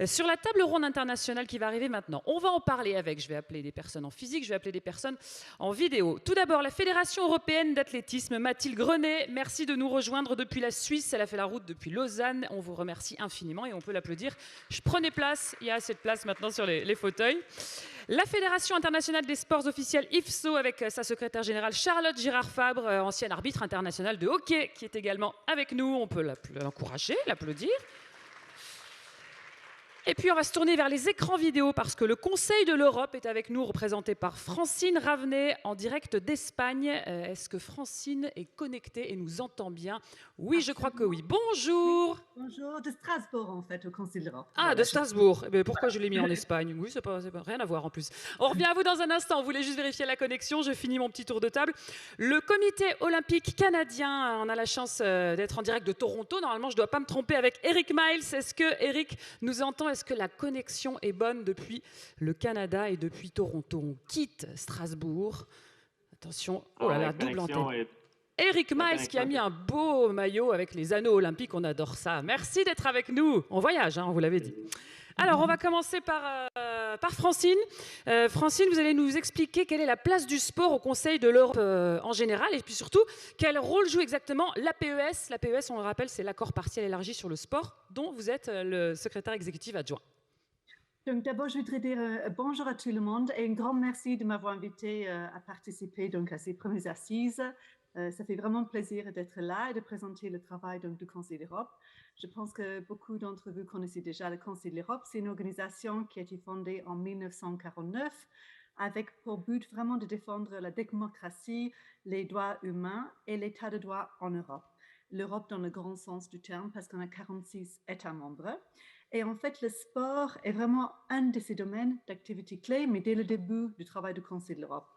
sur la table ronde internationale qui va arriver maintenant. On va en parler avec, je vais appeler des personnes en physique, je vais appeler des personnes en vidéo. Tout d'abord, la Fédération européenne d'athlétisme, Mathilde Grenet, merci de nous rejoindre depuis la Suisse. Elle a fait la route depuis Lausanne. On vous remercie infiniment et on peut l'applaudir. Prenez place, il y a assez de place maintenant sur les fauteuils. La Fédération internationale des sports officiels IFSO avec sa secrétaire générale Charlotte Girard-Fabre, ancienne arbitre internationale de hockey, qui est également avec nous. On peut l'encourager, l'applaudir. Et puis on va se tourner vers les écrans vidéo parce que le Conseil de l'Europe est avec nous, représenté par Francine Ravenet en direct d'Espagne. Est-ce que Francine est connectée et nous entend bien? Oui, je crois que oui. Bonjour. Bonjour, de Strasbourg en fait, au Conseil de l'Europe. Ah, voilà. de Strasbourg. Eh bien, pourquoi je l'ai mis en Espagne? Oui, c'est pas rien à voir en plus. On revient à vous dans un instant. On voulait juste vérifier la connexion. Je finis mon petit tour de table. Le Comité olympique canadien, on a la chance d'être en direct de Toronto. Normalement, je ne dois pas me tromper avec Eric Miles. Est-ce que Eric nous entend? Est-ce que la connexion est bonne depuis le Canada et depuis Toronto? On quitte Strasbourg. Attention, oh là là, double antenne. Eric Miles qui a mis un beau maillot avec les anneaux olympiques, on adore ça. Merci d'être avec nous. On voyage, hein, on vous l'avait dit. Alors, on va commencer par Francine. Francine, vous allez nous expliquer quelle est la place du sport au Conseil de l'Europe en général et puis surtout, quel rôle joue exactement l'APES. L'APES, on le rappelle, c'est l'accord partiel élargi sur le sport dont vous êtes le secrétaire exécutif adjoint. Donc d'abord, je voudrais dire bonjour à tout le monde et un grand merci de m'avoir invité à participer donc, à ces premières assises. Ça fait vraiment plaisir d'être là et de présenter le travail donc, du Conseil de l'Europe. Je pense que beaucoup d'entre vous connaissez déjà le Conseil de l'Europe. C'est une organisation qui a été fondée en 1949 avec pour but vraiment de défendre la démocratie, les droits humains et l'état de droit en Europe. L'Europe dans le grand sens du terme parce qu'on a 46 États membres. Et en fait, le sport est vraiment un de ces domaines d'activité clé, mais dès le début du travail du Conseil de l'Europe.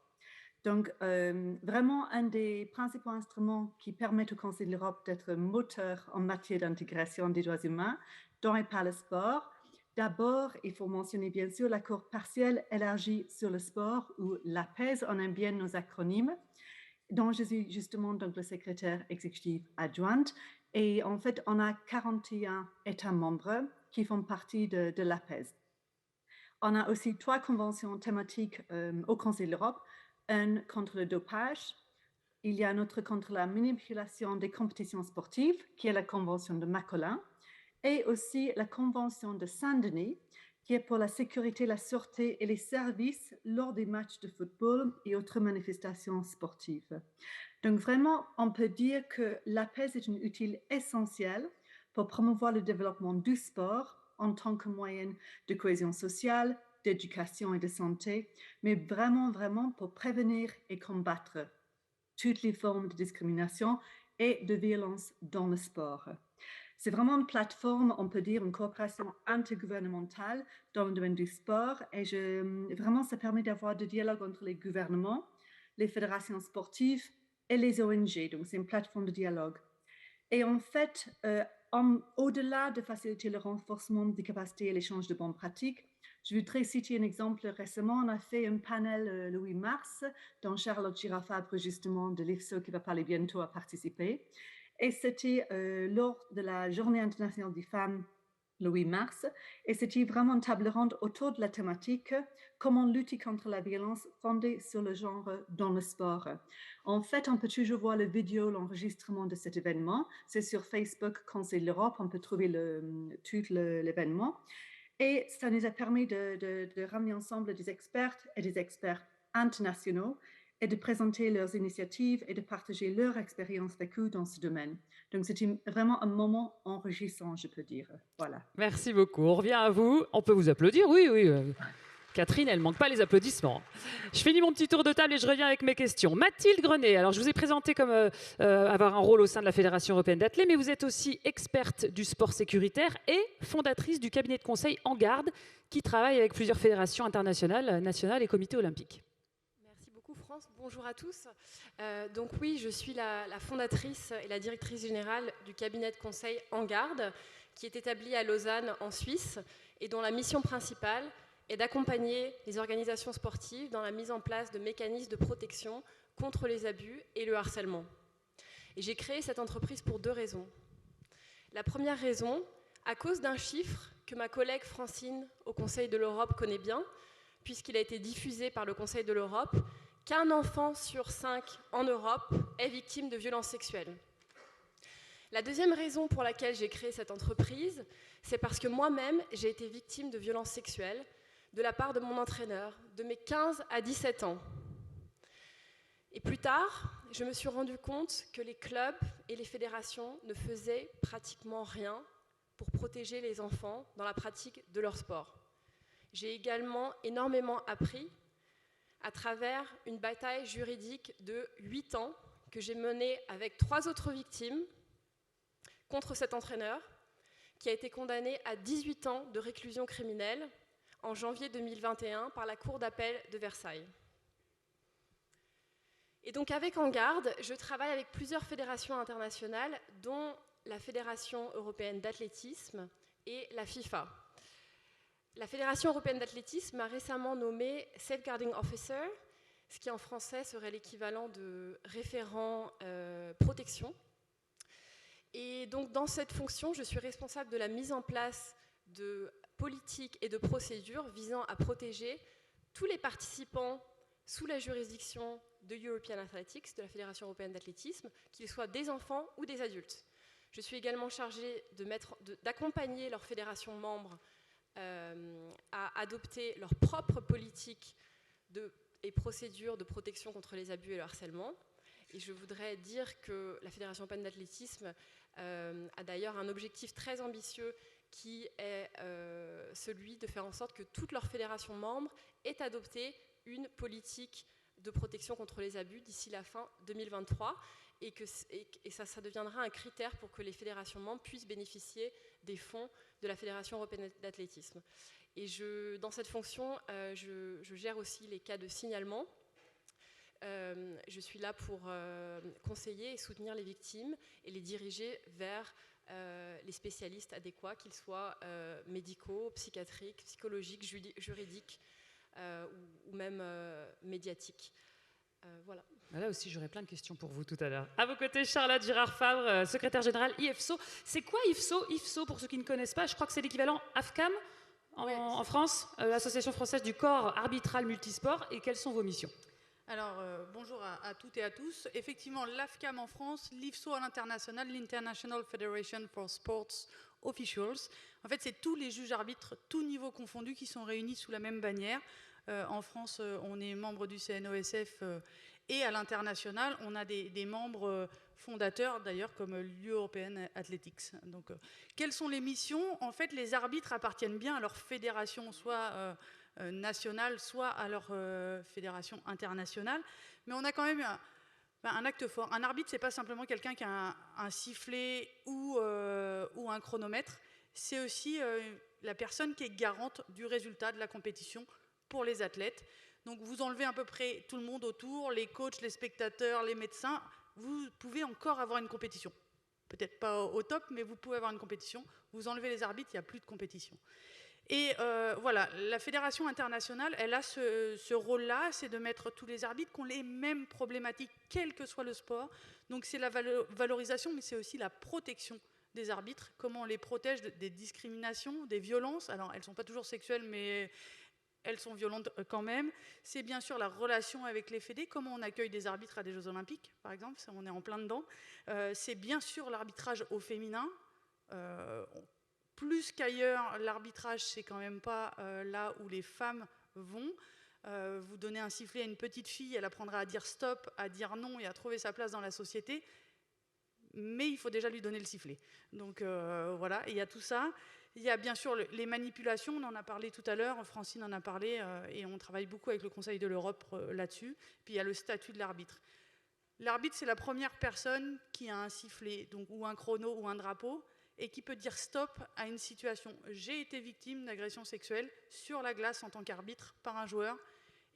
Donc, vraiment, un des principaux instruments qui permettent au Conseil de l'Europe d'être moteur en matière d'intégration des droits humains dans et par le sport. D'abord, il faut mentionner bien sûr l'accord partiel élargi sur le sport, ou l'APES, on aime bien nos acronymes, dont je suis justement donc le secrétaire exécutif adjointe. Et en fait, on a 41 États membres qui font partie de l'APES. On a aussi 3 conventions thématiques au Conseil de l'Europe. Un contre le dopage, il y a un autre contre la manipulation des compétitions sportives, qui est la convention de Macolin, et aussi la convention de Saint-Denis, qui est pour la sécurité, la sûreté et les services lors des matchs de football et autres manifestations sportives. Donc vraiment, on peut dire que l'APES est un outil essentiel pour promouvoir le développement du sport en tant que moyen de cohésion sociale, d'éducation et de santé, mais vraiment pour prévenir et combattre toutes les formes de discrimination et de violence dans le sport. C'est vraiment une plateforme, on peut dire, une coopération intergouvernementale dans le domaine du sport et vraiment ça permet d'avoir des dialogues entre les gouvernements, les fédérations sportives et les ONG, donc c'est une plateforme de dialogue. Et en fait, au-delà de faciliter le renforcement des capacités et l'échange de bonnes pratiques, je voudrais citer un exemple. Récemment, on a fait un panel le 8 mars, dont Charlotte Girard-Fabre, justement, de l'IFSO, qui va parler bientôt, a participé. Et c'était lors de la Journée internationale des femmes, le 8 mars, et c'était vraiment une table ronde autour de la thématique « Comment lutter contre la violence fondée sur le genre dans le sport ». En fait, on peut toujours voir la vidéo, l'enregistrement de cet événement. C'est sur Facebook, Conseil de l'Europe, on peut trouver tout l'événement. Et ça nous a permis de ramener ensemble des experts et des experts internationaux et de présenter leurs initiatives et de partager leur expérience vécue dans ce domaine. Donc, c'était vraiment un moment enrichissant, je peux dire. Voilà. Merci beaucoup. On revient à vous. On peut vous applaudir? Oui. Catherine, elle ne manque pas les applaudissements. Je finis mon petit tour de table et je reviens avec mes questions. Mathilde Grenet, alors je vous ai présenté comme avoir un rôle au sein de la Fédération européenne d'athlètes, mais vous êtes aussi experte du sport sécuritaire et fondatrice du cabinet de conseil En Garde, qui travaille avec plusieurs fédérations internationales, nationales et comités olympiques. Merci beaucoup France, bonjour à tous. Donc oui, je suis la fondatrice et la directrice générale du cabinet de conseil En Garde, qui est établi à Lausanne en Suisse et dont la mission principale est d'accompagner les organisations sportives dans la mise en place de mécanismes de protection contre les abus et le harcèlement. Et j'ai créé cette entreprise pour 2 raisons. La première raison, à cause d'un chiffre que ma collègue Francine au Conseil de l'Europe connaît bien, puisqu'il a été diffusé par le Conseil de l'Europe, qu'un enfant sur 5 en Europe est victime de violences sexuelles. La deuxième raison pour laquelle j'ai créé cette entreprise, c'est parce que moi-même, j'ai été victime de violences sexuelles de la part de mon entraîneur, de mes 15 à 17 ans. Et plus tard, je me suis rendu compte que les clubs et les fédérations ne faisaient pratiquement rien pour protéger les enfants dans la pratique de leur sport. J'ai également énormément appris à travers une bataille juridique de 8 ans que j'ai menée avec 3 autres victimes contre cet entraîneur qui a été condamné à 18 ans de réclusion criminelle en janvier 2021 par la Cour d'appel de Versailles. Et donc avec En Garde, je travaille avec plusieurs fédérations internationales, dont la Fédération européenne d'athlétisme et la FIFA. La Fédération européenne d'athlétisme m'a récemment nommé Safeguarding Officer, ce qui en français serait l'équivalent de référent protection. Et donc dans cette fonction, je suis responsable de la mise en place de politiques et de procédures visant à protéger tous les participants sous la juridiction de European Athletics, de la Fédération européenne d'athlétisme, qu'ils soient des enfants ou des adultes. Je suis également chargée d'accompagner leurs fédérations membres à adopter leurs propres politiques et procédures de protection contre les abus et le harcèlement. Et je voudrais dire que la Fédération européenne d'athlétisme a d'ailleurs un objectif très ambitieux qui est celui de faire en sorte que toutes leurs fédérations membres aient adopté une politique de protection contre les abus d'ici la fin 2023 et ça deviendra un critère pour que les fédérations membres puissent bénéficier des fonds de la Fédération européenne d'athlétisme. Et dans cette fonction, je gère aussi les cas de signalement. Je suis là pour conseiller et soutenir les victimes et les diriger vers les spécialistes adéquats, qu'ils soient médicaux, psychiatriques, psychologiques, juridiques ou même médiatiques. Voilà. Là aussi, j'aurais plein de questions pour vous tout à l'heure. À vos côtés, Charlotte Girard-Favre, secrétaire générale IFSO. C'est quoi IFSO? IFSO, pour ceux qui ne connaissent pas, je crois que c'est l'équivalent AFCAM en France, l'Association française du corps arbitral multisport. Et quelles sont vos missions? Alors, bonjour à toutes et à tous. Effectivement, l'AFCAM en France, l'IFSO à l'international, l'International Federation for Sports Officials. En fait, c'est tous les juges arbitres, tous niveaux confondus, qui sont réunis sous la même bannière. En France, on est membre du CNOSF et à l'international, on a des membres fondateurs, d'ailleurs, comme l'European Athletics. Donc, quelles sont les missions? En fait, les arbitres appartiennent bien à leur fédération, soit nationale, soit à leur fédération internationale. Mais on a quand même un acte fort. Un arbitre, ce n'est pas simplement quelqu'un qui a un sifflet ou un chronomètre. C'est aussi la personne qui est garante du résultat de la compétition pour les athlètes. Donc vous enlevez à peu près tout le monde autour, les coachs, les spectateurs, les médecins, vous pouvez encore avoir une compétition. Peut-être pas au top, mais vous pouvez avoir une compétition. Vous enlevez les arbitres, il n'y a plus de compétition. Et voilà, la fédération internationale, elle a ce rôle-là, c'est de mettre tous les arbitres qui ont les mêmes problématiques, quel que soit le sport. Donc c'est la valorisation, mais c'est aussi la protection des arbitres, comment on les protège des discriminations, des violences. Alors elles ne sont pas toujours sexuelles, mais elles sont violentes quand même. C'est bien sûr la relation avec les fédés, comment on accueille des arbitres à des Jeux Olympiques, par exemple, ça, on est en plein dedans. C'est bien sûr l'arbitrage au féminin. Plus qu'ailleurs, l'arbitrage, c'est quand même pas là où les femmes vont. Vous donnez un sifflet à une petite fille, elle apprendra à dire stop, à dire non et à trouver sa place dans la société. Mais il faut déjà lui donner le sifflet. Donc voilà, il y a tout ça. Il y a bien sûr les manipulations, on en a parlé tout à l'heure, Francine en a parlé, et on travaille beaucoup avec le Conseil de l'Europe là-dessus. Puis il y a le statut de l'arbitre. L'arbitre, c'est la première personne qui a un sifflet, donc, ou un chrono ou un drapeau, et qui peut dire stop à une situation. J'ai été victime d'agression sexuelle sur la glace en tant qu'arbitre par un joueur,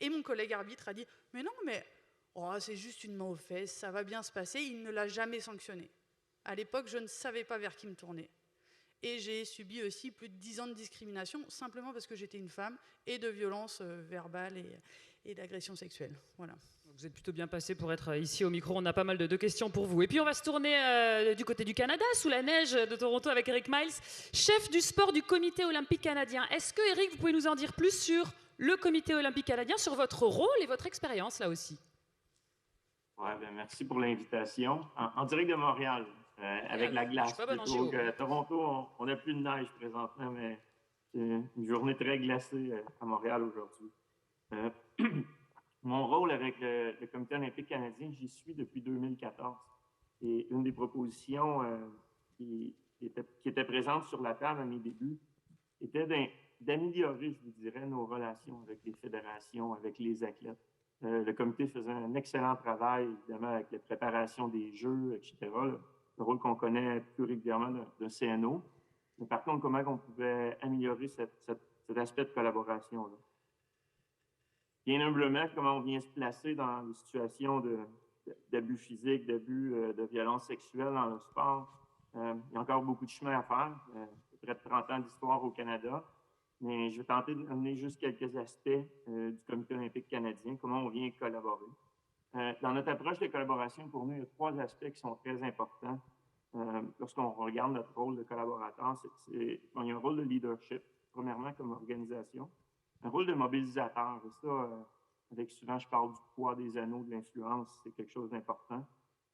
et mon collègue arbitre a dit « mais non, mais c'est juste une main aux fesses, ça va bien se passer », il ne l'a jamais sanctionné. À l'époque, je ne savais pas vers qui me tourner. Et j'ai subi aussi plus de 10 ans de discrimination, simplement parce que j'étais une femme, et de violences verbales et d'agressions sexuelles. Voilà. Vous êtes plutôt bien passé pour être ici au micro. On a pas mal de questions pour vous. Et puis on va se tourner du côté du Canada, sous la neige de Toronto, avec Eric Miles, chef du sport du Comité olympique canadien. Est-ce que, Eric, vous pouvez nous en dire plus sur le Comité olympique canadien, sur votre rôle et votre expérience là aussi? Ouais, ben merci pour l'invitation. En direct de Montréal, avec la glace. Je suis pas bonne en Plutôt géo. que Toronto, on n'a plus de neige présentement, mais c'est une journée très glacée à Montréal aujourd'hui. Mon rôle avec le Comité olympique canadien, j'y suis depuis 2014. Et une des propositions qui était présente sur la table à mes débuts était d'améliorer, je vous dirais, nos relations avec les fédérations, avec les athlètes. Le comité faisait un excellent travail, évidemment, avec la préparation des jeux, etc., le rôle qu'on connaît plus régulièrement d'un CNO. Mais par contre, comment on pouvait améliorer cet aspect de collaboration-là? Bien humblement, comment on vient se placer dans les situations d'abus physiques, d'abus de violence sexuelle dans le sport. Il y a encore beaucoup de chemin à faire. Près de 30 ans d'histoire au Canada. Mais je vais tenter d'amener juste quelques aspects du Comité olympique canadien, comment on vient collaborer. Dans notre approche de collaboration, pour nous, il y a 3 aspects qui sont très importants. Lorsqu'on regarde notre rôle de collaborateur, il y a un rôle de leadership, premièrement, comme organisation. Un rôle de mobilisateur, et ça, avec souvent, je parle du poids des anneaux, de l'influence, c'est quelque chose d'important.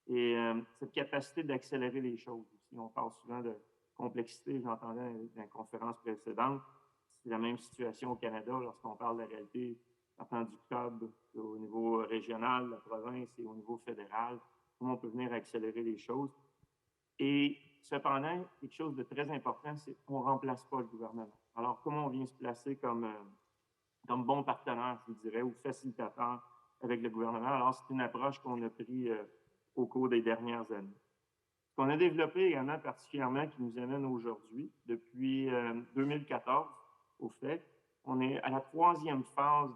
Et cette capacité d'accélérer les choses aussi. On parle souvent de complexité, j'entendais dans la conférence précédente. C'est la même situation au Canada lorsqu'on parle de la réalité partant du club au niveau régional, la province et au niveau fédéral. Comment on peut venir accélérer les choses. Et cependant, quelque chose de très important, c'est qu'on ne remplace pas le gouvernement. Alors, comment on vient se placer comme bon partenaire, je vous dirais, ou facilitateur avec le gouvernement? Alors, c'est une approche qu'on a prise au cours des dernières années. Ce qu'on a développé également particulièrement qui nous amène aujourd'hui, depuis 2014, au fait, on est à la 3e phase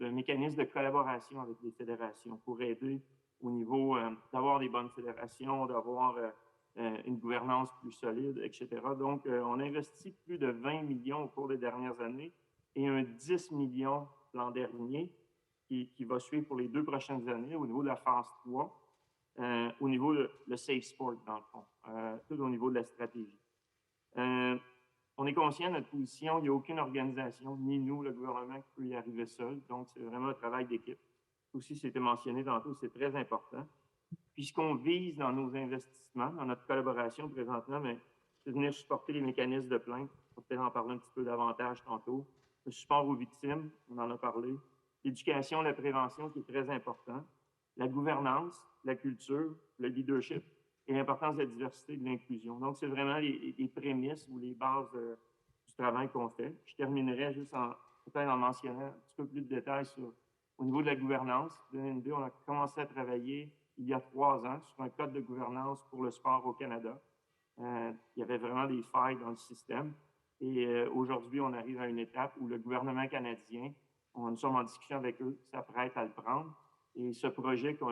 d'un mécanisme de collaboration avec les fédérations pour aider au niveau d'avoir des bonnes fédérations, d'avoir une gouvernance plus solide, etc. Donc, on a investi plus de 20 millions au cours des dernières années et un 10 millions l'an dernier qui va suivre pour les 2 prochaines années au niveau de la phase 3, au niveau de le safe sport, dans le fond, tout au niveau de la stratégie. On est conscient de notre position, il n'y a aucune organisation, ni nous, le gouvernement, qui peut y arriver seul. Donc, c'est vraiment un travail d'équipe. Aussi, c'était mentionné tantôt, c'est très important. Puis, ce qu'on vise dans nos investissements, dans notre collaboration présentement, c'est de venir supporter les mécanismes de plainte. On va peut-être en parler un petit peu davantage tantôt. Le support aux victimes, on en a parlé. L'éducation, la prévention, qui est très important. La gouvernance, la culture, le leadership et l'importance de la diversité et de l'inclusion. Donc, c'est vraiment les prémices ou les bases du travail qu'on fait. Je terminerai juste peut-être en mentionnant un petit peu plus de détails au niveau de la gouvernance. Pour donner une idée, on a commencé à travailler il y a 3 ans sur un code de gouvernance pour le sport au Canada. Il y avait vraiment des failles dans le système. Et aujourd'hui, on arrive à une étape où le gouvernement canadien, nous sommes en discussion avec eux, s'apprête à le prendre. Et ce projet que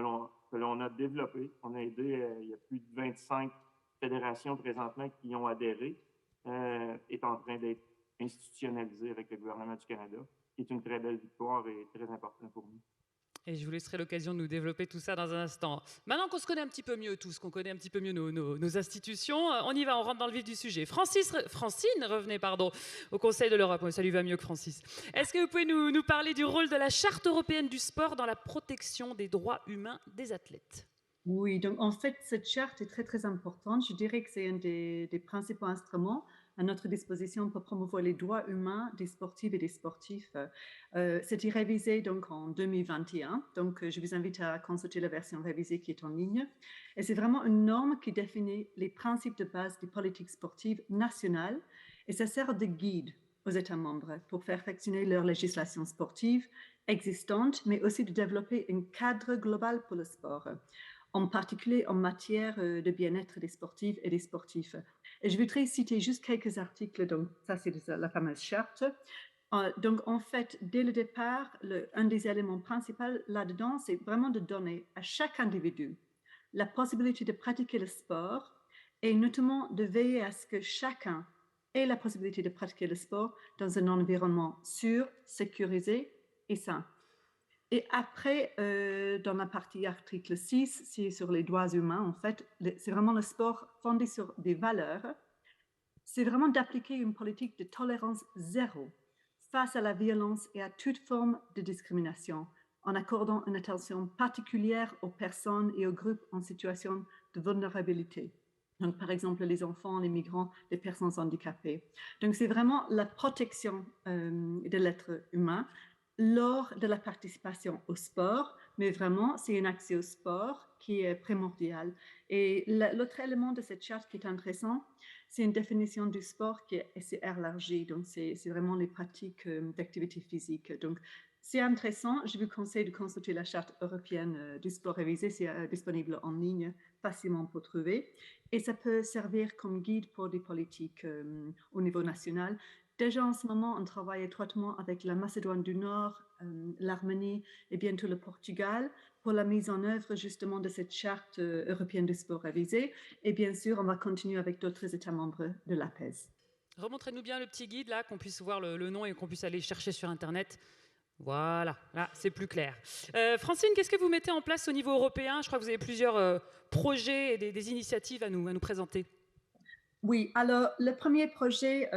l'on a développé, on a aidé, il y a plus de 25 fédérations présentement qui y ont adhéré, est en train d'être institutionnalisé avec le gouvernement du Canada, qui est une très belle victoire et très importante pour nous. Et je vous laisserai l'occasion de nous développer tout ça dans un instant. Maintenant qu'on se connaît un petit peu mieux tous, qu'on connaît un petit peu mieux nos institutions, on y va, on rentre dans le vif du sujet. Francine, revenez, au Conseil de l'Europe. Ça lui va mieux que Francis. Est-ce que vous pouvez nous parler du rôle de la Charte européenne du sport dans la protection des droits humains des athlètes? Oui, donc en fait, cette charte est très, très importante. Je dirais que c'est un des principaux instruments à notre disposition pour promouvoir les droits humains des sportives et des sportifs. C'était révisé donc en 2021, donc je vous invite à consulter la version révisée qui est en ligne. Et c'est vraiment une norme qui définit les principes de base des politiques sportives nationales et ça sert de guide aux États membres pour perfectionner leur législation sportive existante, mais aussi de développer un cadre global pour le sport, en particulier en matière de bien-être des sportives et des sportifs. Et je voudrais citer juste quelques articles, donc ça c'est la fameuse charte. Donc en fait, dès le départ, un des éléments principaux là-dedans, c'est vraiment de donner à chaque individu la possibilité de pratiquer le sport et notamment de veiller à ce que chacun ait la possibilité de pratiquer le sport dans un environnement sûr, sécurisé et sain. Et après, dans la partie article 6, c'est sur les droits humains, en fait, c'est vraiment le sport fondé sur des valeurs. C'est vraiment d'appliquer une politique de tolérance zéro face à la violence et à toute forme de discrimination, en accordant une attention particulière aux personnes et aux groupes en situation de vulnérabilité. Donc, par exemple, les enfants, les migrants, les personnes handicapées. Donc, c'est vraiment la protection de l'être humain lors de la participation au sport, mais vraiment, c'est un accès au sport qui est primordial. Et l'autre élément de cette charte qui est intéressant, c'est une définition du sport qui est assez élargie. Donc, c'est vraiment les pratiques d'activité physique. Donc, c'est intéressant. Je vous conseille de consulter la charte européenne du sport révisé. C'est disponible en ligne, facilement pour trouver. Et ça peut servir comme guide pour des politiques au niveau national. Déjà en ce moment, on travaille étroitement avec la Macédoine du Nord, l'Arménie et bientôt le Portugal pour la mise en œuvre justement de cette charte européenne du sport révisée. Et bien sûr, on va continuer avec d'autres États membres de l'APES. Remontrez-nous bien le petit guide là, qu'on puisse voir le nom et qu'on puisse aller chercher sur Internet. Voilà, là c'est plus clair. Francine, qu'est-ce que vous mettez en place au niveau européen? Je crois que vous avez plusieurs projets et des initiatives à nous présenter. Oui, alors le premier projet,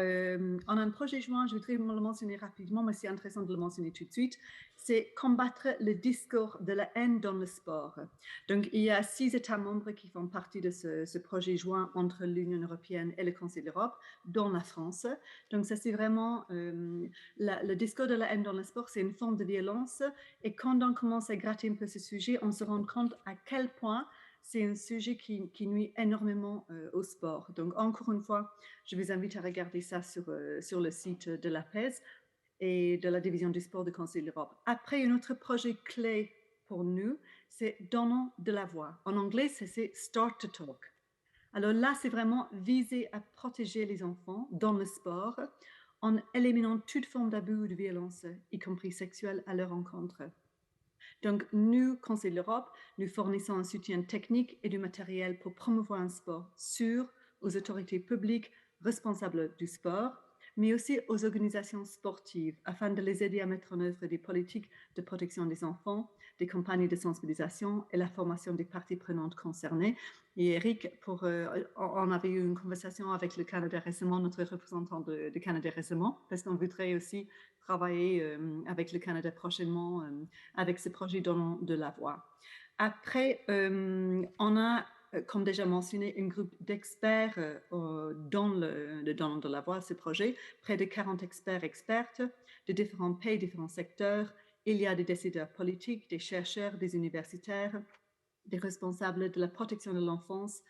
on a un projet joint, je voudrais le mentionner rapidement, mais c'est intéressant de le mentionner tout de suite, c'est combattre le discours de la haine dans le sport. Donc, il y a 6 États membres qui font partie de ce projet joint entre l'Union européenne et le Conseil de l'Europe, dont la France. Donc, ça c'est vraiment, le discours de la haine dans le sport, c'est une forme de violence. Et quand on commence à gratter un peu ce sujet, on se rend compte à quel point c'est un sujet qui nuit énormément au sport. Donc, encore une fois, je vous invite à regarder ça sur le site de l'APES et de la division du sport du Conseil de l'Europe. Après, un autre projet clé pour nous, c'est Donnons de la voix. En anglais, c'est Start to Talk. Alors là, c'est vraiment visé à protéger les enfants dans le sport en éliminant toute forme d'abus ou de violence, y compris sexuelle, à leur encontre. Donc, nous, Conseil de l'Europe, nous fournissons un soutien technique et du matériel pour promouvoir un sport sûr aux autorités publiques responsables du sport, mais aussi aux organisations sportives, afin de les aider à mettre en œuvre des politiques de protection des enfants, des campagnes de sensibilisation et la formation des parties prenantes concernées. Et Eric, on avait eu une conversation avec le Canada récemment, notre représentant de Canada récemment, parce qu'on voudrait aussi travailler avec le Canada prochainement avec ce projet Donnons de la voix. Après, on a, comme déjà mentionné, un groupe d'experts dans le Donnons de la voix, ce projet, près de 40 expertes de différents pays, différents secteurs. Il y a des décideurs politiques, des chercheurs, des universitaires, des responsables de la protection de l'enfance,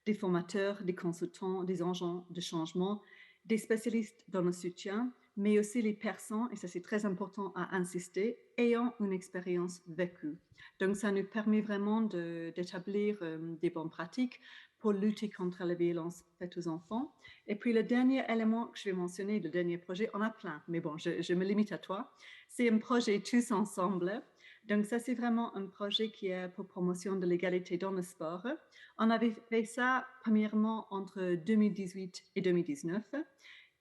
des formateurs, des consultants, des agents de changement, des spécialistes dans le soutien, mais aussi les personnes, et ça c'est très important à insister, ayant une expérience vécue. Donc ça nous permet vraiment d'établir des bonnes pratiques pour lutter contre la violence faite aux enfants. Et puis le dernier élément que je vais mentionner, le dernier projet, on a plein, mais bon, je me limite à toi, c'est un projet Tous Ensemble. Donc ça c'est vraiment un projet qui est pour promotion de l'égalité dans le sport. On avait fait ça premièrement entre 2018 et 2019.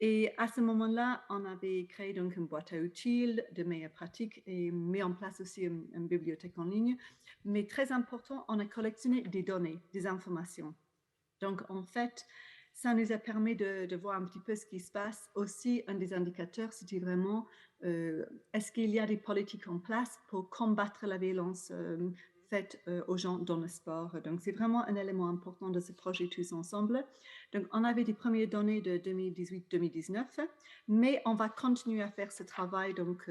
Et à ce moment-là, on avait créé donc une boîte à outils de meilleures pratiques et mis en place aussi une bibliothèque en ligne. Mais très important, on a collectionné des données, des informations. Donc, en fait, ça nous a permis de voir un petit peu ce qui se passe. Aussi, un des indicateurs, c'était vraiment est-ce qu'il y a des politiques en place pour combattre la violence faite aux gens dans le sport. Donc, c'est vraiment un élément important de ce projet Tous Ensemble. Donc, on avait des premières données de 2018-2019, mais on va continuer à faire ce travail. Donc,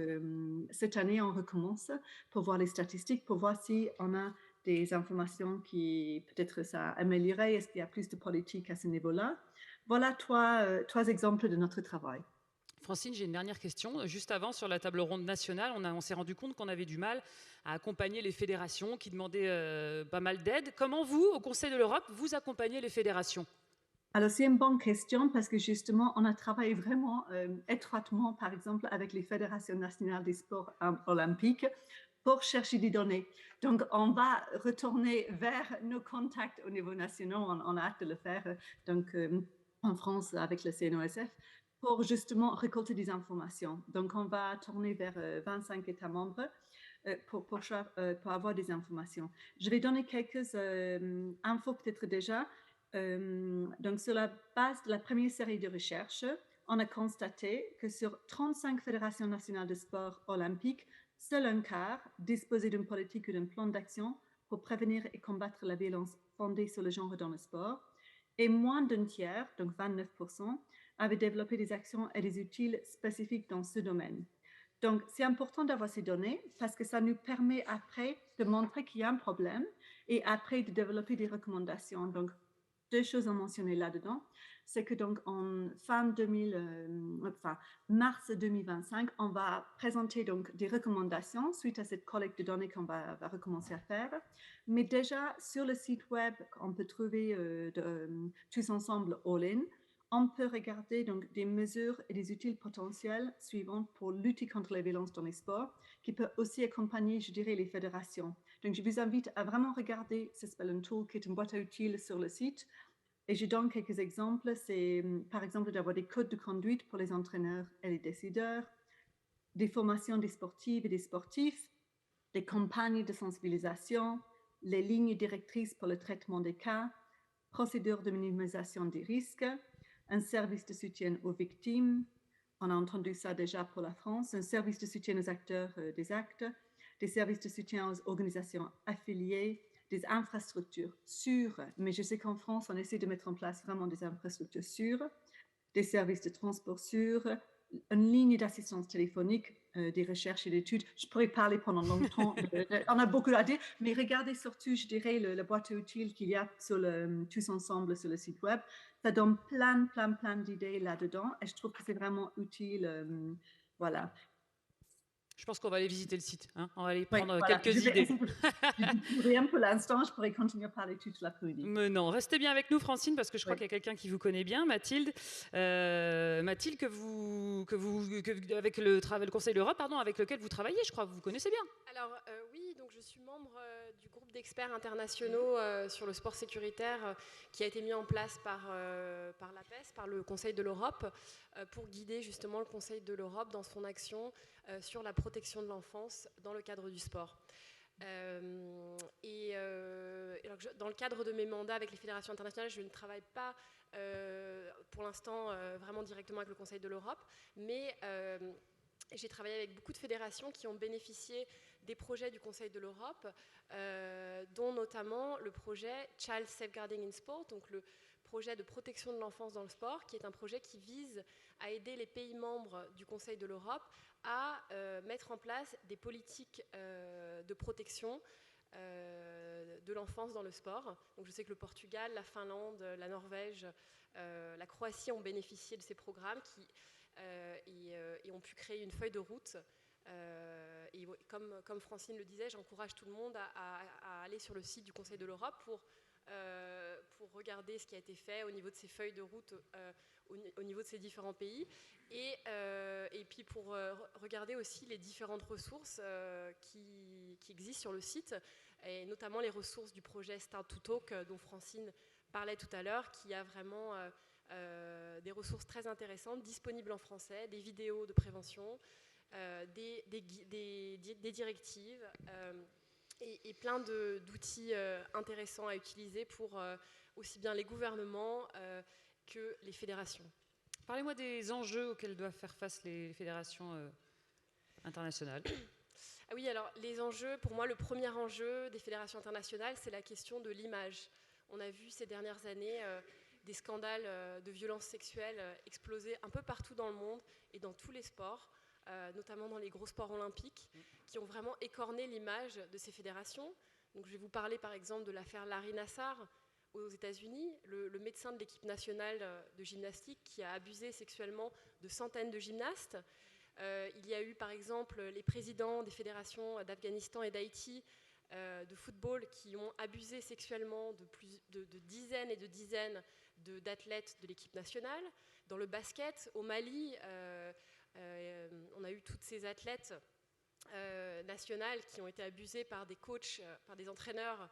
cette année, on recommence pour voir les statistiques, pour voir si on a des informations qui peut-être ça améliorerait. Est-ce qu'il y a plus de politique à ce niveau-là? Voilà trois exemples de notre travail. Francine, j'ai une dernière question. Juste avant, sur la table ronde nationale, on s'est rendu compte qu'on avait du mal à accompagner les fédérations qui demandaient pas mal d'aide. Comment vous, au Conseil de l'Europe, vous accompagnez les fédérations? Alors, c'est une bonne question parce que justement, on a travaillé vraiment étroitement, par exemple, avec les fédérations nationales des sports olympiques pour chercher des données. Donc, on va retourner vers nos contacts au niveau national. On a hâte de le faire, donc en France avec le CNOSF, pour justement récolter des informations. Donc, on va tourner vers 25 États membres pour avoir des informations. Je vais donner quelques infos peut-être déjà. Donc, sur la base de la première série de recherches, on a constaté que sur 35 fédérations nationales de sport olympique, seul un quart disposait d'une politique ou d'un plan d'action pour prévenir et combattre la violence fondée sur le genre dans le sport. Et moins d'un tiers, donc 29%, avaient développé des actions et des outils spécifiques dans ce domaine. Donc, c'est important d'avoir ces données parce que ça nous permet après de montrer qu'il y a un problème et après de développer des recommandations. Donc, deux choses à mentionner là-dedans, c'est que donc en mars 2025, on va présenter donc des recommandations suite à cette collecte de données qu'on va recommencer à faire. Mais déjà sur le site web, on peut trouver tous ensemble All-in. On peut regarder donc des mesures et des outils potentiels suivants pour lutter contre les violences dans les sports, qui peut aussi accompagner, je dirais, les fédérations. Donc, je vous invite à vraiment regarder, ça s'appelle un toolkit, une boîte à outils sur le site. Et je donne quelques exemples. C'est par exemple d'avoir des codes de conduite pour les entraîneurs et les décideurs, des formations des sportives et des sportifs, des campagnes de sensibilisation, les lignes directrices pour le traitement des cas, procédures de minimisation des risques, un service de soutien aux victimes, on a entendu ça déjà pour la France, un service de soutien aux acteurs des actes, des services de soutien aux organisations affiliées, des infrastructures sûres, mais je sais qu'en France, on essaie de mettre en place vraiment des infrastructures sûres, des services de transport sûrs, une ligne d'assistance téléphonique, des recherches et d'études. Je pourrais parler pendant longtemps, on a beaucoup à dire, mais regardez surtout, je dirais, la boîte à outils qu'il y a sur tous ensemble sur le site web. Ça donne plein d'idées là-dedans et je trouve que c'est vraiment utile. Voilà. Je pense qu'on va aller visiter le site. Hein, on va aller prendre voilà. quelques idées. Je dis rien pour l'instant, je pourrais continuer à parler toute l'après-midi. Mais non, restez bien avec nous, Francine, parce que je crois qu'il y a quelqu'un qui vous connaît bien, Mathilde. Mathilde, avec le Conseil de l'Europe, avec lequel vous travaillez, je crois que vous connaissez bien. Alors oui, donc je suis membre du groupe d'experts internationaux sur le sport sécuritaire qui a été mis en place par l'APES, par le Conseil de l'Europe, pour guider justement le Conseil de l'Europe dans son action sur la protection de l'enfance dans le cadre du sport. Alors dans le cadre de mes mandats avec les fédérations internationales, je ne travaille pas pour l'instant vraiment directement avec le Conseil de l'Europe, mais j'ai travaillé avec beaucoup de fédérations qui ont bénéficié des projets du Conseil de l'Europe, dont notamment le projet Child Safeguarding in Sport, donc le projet de protection de l'enfance dans le sport, qui est un projet qui vise à aider les pays membres du Conseil de l'Europe à mettre en place des politiques de protection de l'enfance dans le sport. Donc je sais que le Portugal, la Finlande, la Norvège, la Croatie ont bénéficié de ces programmes et ont pu créer une feuille de route. Et comme Francine le disait, j'encourage tout le monde à aller sur le site du Conseil de l'Europe pour regarder ce qui a été fait au niveau de ces feuilles de route au niveau de ces différents pays et puis pour regarder aussi les différentes ressources qui existent sur le site et notamment les ressources du projet Start to Talk dont Francine parlait tout à l'heure, qui a vraiment des ressources très intéressantes disponibles en français, des vidéos de prévention, des directives et plein d'outils intéressants à utiliser pour aussi bien les gouvernements que les fédérations. Parlez-moi des enjeux auxquels doivent faire face les fédérations internationales. Ah oui, alors les enjeux, pour moi, le premier enjeu des fédérations internationales, c'est la question de l'image. On a vu ces dernières années des scandales de violences sexuelles exploser un peu partout dans le monde et dans tous les sports, notamment dans les gros sports olympiques, qui ont vraiment écorné l'image de ces fédérations. Donc, je vais vous parler par exemple de l'affaire Larry Nassar aux États-Unis, le médecin de l'équipe nationale de gymnastique qui a abusé sexuellement de centaines de gymnastes. Il y a eu par exemple les présidents des fédérations d'Afghanistan et d'Haïti de football qui ont abusé sexuellement de dizaines et de dizaines d'athlètes de l'équipe nationale. Dans le basket, au Mali, on a eu toutes ces athlètes nationales qui ont été abusées par des coachs, par des entraîneurs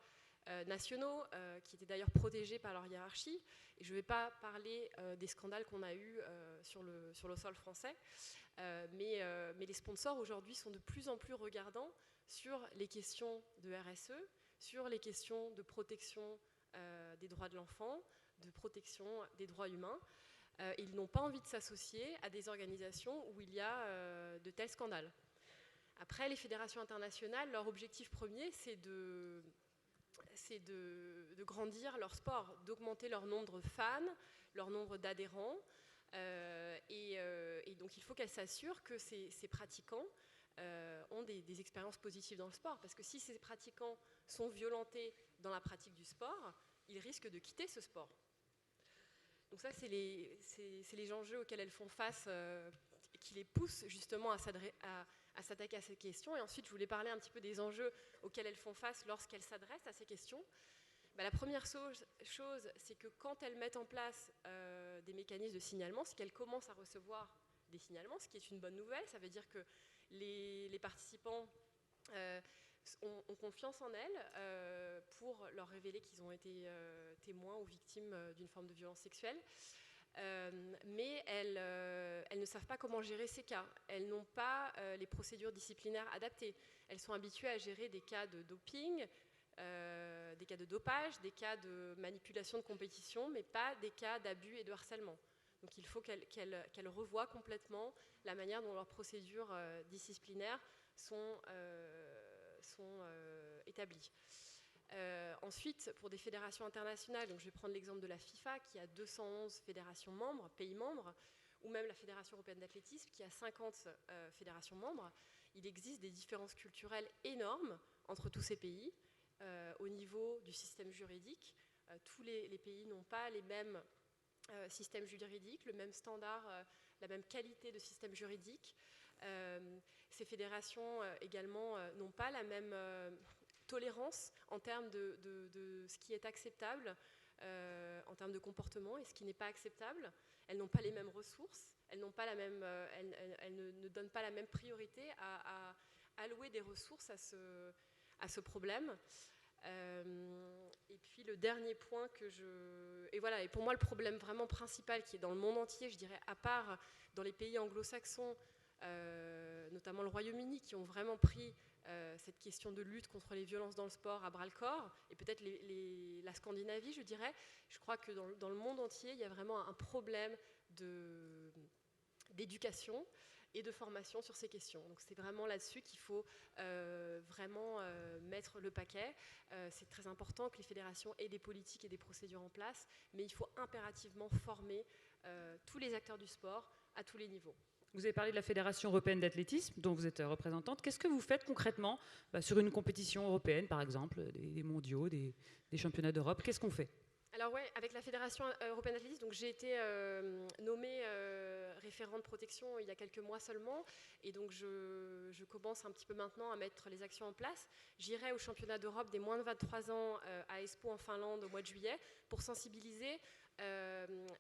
nationaux, qui étaient d'ailleurs protégés par leur hiérarchie. Et je ne vais pas parler des scandales qu'on a eus sur le sol français, mais mais les sponsors aujourd'hui sont de plus en plus regardants sur les questions de RSE, sur les questions de protection des droits de l'enfant, de protection des droits humains. Ils n'ont pas envie de s'associer à des organisations où il y a de tels scandales. Après, les fédérations internationales, leur objectif premier, c'est de grandir leur sport, d'augmenter leur nombre de fans, leur nombre d'adhérents. Et donc, il faut qu'elles s'assurent que ces pratiquants ont des expériences positives dans le sport. Parce que si ces pratiquants sont violentés dans la pratique du sport, ils risquent de quitter ce sport. Donc ça, c'est les enjeux auxquels elles font face, qui les poussent justement à s'attaquer à ces questions. Et ensuite, je voulais parler un petit peu des enjeux auxquels elles font face lorsqu'elles s'adressent à ces questions. La première chose, c'est que quand elles mettent en place des mécanismes de signalement, c'est qu'elles commencent à recevoir des signalements, ce qui est une bonne nouvelle. Ça veut dire que les participants ont confiance en elles pour leur révéler qu'ils ont été témoins ou victimes d'une forme de violence sexuelle. Mais elles ne savent pas comment gérer ces cas. Elles n'ont pas les procédures disciplinaires adaptées. Elles sont habituées à gérer des cas de doping, des cas de dopage, des cas de manipulation de compétition, mais pas des cas d'abus et de harcèlement. Donc il faut qu'elles revoient complètement la manière dont leurs procédures disciplinaires sont établies. Ensuite, pour des fédérations internationales, donc je vais prendre l'exemple de la FIFA qui a 211 fédérations membres, pays membres, ou même la Fédération européenne d'athlétisme qui a 50 fédérations membres, il existe des différences culturelles énormes entre tous ces pays au niveau du système juridique. Tous les pays n'ont pas les mêmes systèmes juridiques, le même standard, la même qualité de système juridique. Ces fédérations également n'ont pas la même tolérance en termes de ce qui est acceptable, en termes de comportement et ce qui n'est pas acceptable. Elles n'ont pas les mêmes ressources, elles ne donnent pas la même priorité à allouer des ressources à ce problème. Et puis le dernier point et pour moi le problème vraiment principal qui est dans le monde entier, je dirais, à part dans les pays anglo-saxons, notamment le Royaume-Uni, qui ont vraiment pris cette question de lutte contre les violences dans le sport à bras-le-corps, et peut-être la Scandinavie, je dirais. Je crois que dans le monde entier, il y a vraiment un problème d'éducation et de formation sur ces questions. Donc c'est vraiment là-dessus qu'il faut vraiment mettre le paquet. C'est très important que les fédérations aient des politiques et des procédures en place, mais il faut impérativement former tous les acteurs du sport à tous les niveaux. Vous avez parlé de la Fédération européenne d'athlétisme, dont vous êtes représentante. Qu'est-ce que vous faites concrètement sur une compétition européenne, par exemple, des mondiaux, des championnats d'Europe? Qu'est-ce qu'on fait? Alors ouais, avec la Fédération européenne d'athlétisme, donc j'ai été nommée référente protection il y a quelques mois seulement, et donc je commence un petit peu maintenant à mettre les actions en place. J'irai au championnat d'Europe des moins de 23 ans à Espoo en Finlande au mois de juillet pour sensibiliser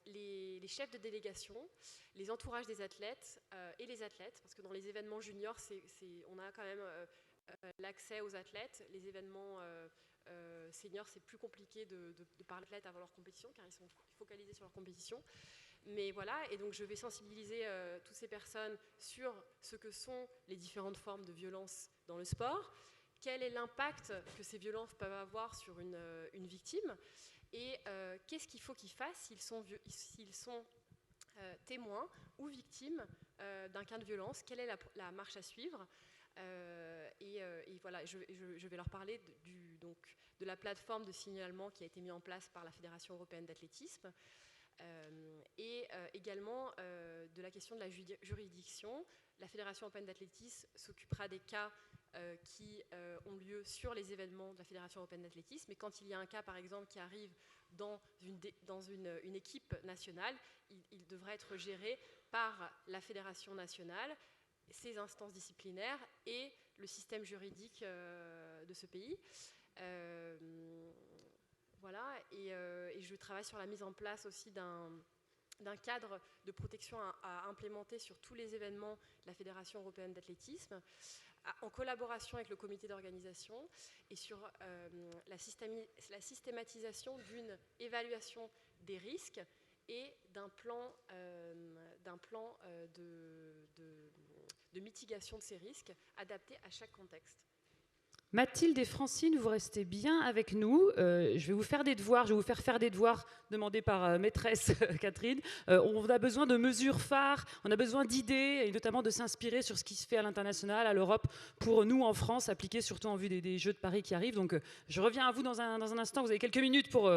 les chefs de délégation, les entourages des athlètes et les athlètes, parce que dans les événements juniors, on a quand même l'accès aux athlètes. Les événements seniors, c'est plus compliqué de parler aux athlètes avant leur compétition, car ils sont focalisés sur leur compétition. Mais voilà, et donc je vais sensibiliser toutes ces personnes sur ce que sont les différentes formes de violence dans le sport, quel est l'impact que ces violences peuvent avoir sur une victime, et qu'est-ce qu'il faut qu'ils fassent s'ils sont témoins ou victimes d'un cas de violence, quelle est la marche à suivre. Et voilà, je vais leur parler de la plateforme de signalement qui a été mise en place par la Fédération européenne d'athlétisme, et également de la question de la juridiction. La Fédération européenne d'athlétisme s'occupera des cas qui ont lieu sur les événements de la Fédération européenne d'athlétisme, mais quand il y a un cas, par exemple, qui arrive dans une équipe nationale, il devra être géré par la Fédération nationale, ses instances disciplinaires et le système juridique de ce pays. Voilà, et je travaille sur la mise en place aussi d'un cadre de protection à implémenter sur tous les événements de la Fédération européenne d'athlétisme, en collaboration avec le comité d'organisation, et sur la systématisation d'une évaluation des risques et d'un plan de mitigation de ces risques adaptés à chaque contexte. Mathilde et Francine, vous restez bien avec nous. Je vais vous faire des devoirs, je vais vous faire des devoirs demandés par maîtresse Catherine. On a besoin de mesures phares, on a besoin d'idées, et notamment de s'inspirer sur ce qui se fait à l'international, à l'Europe, pour nous en France, appliquer surtout en vue des Jeux de Paris qui arrivent. Donc je reviens à vous dans un instant, vous avez quelques minutes pour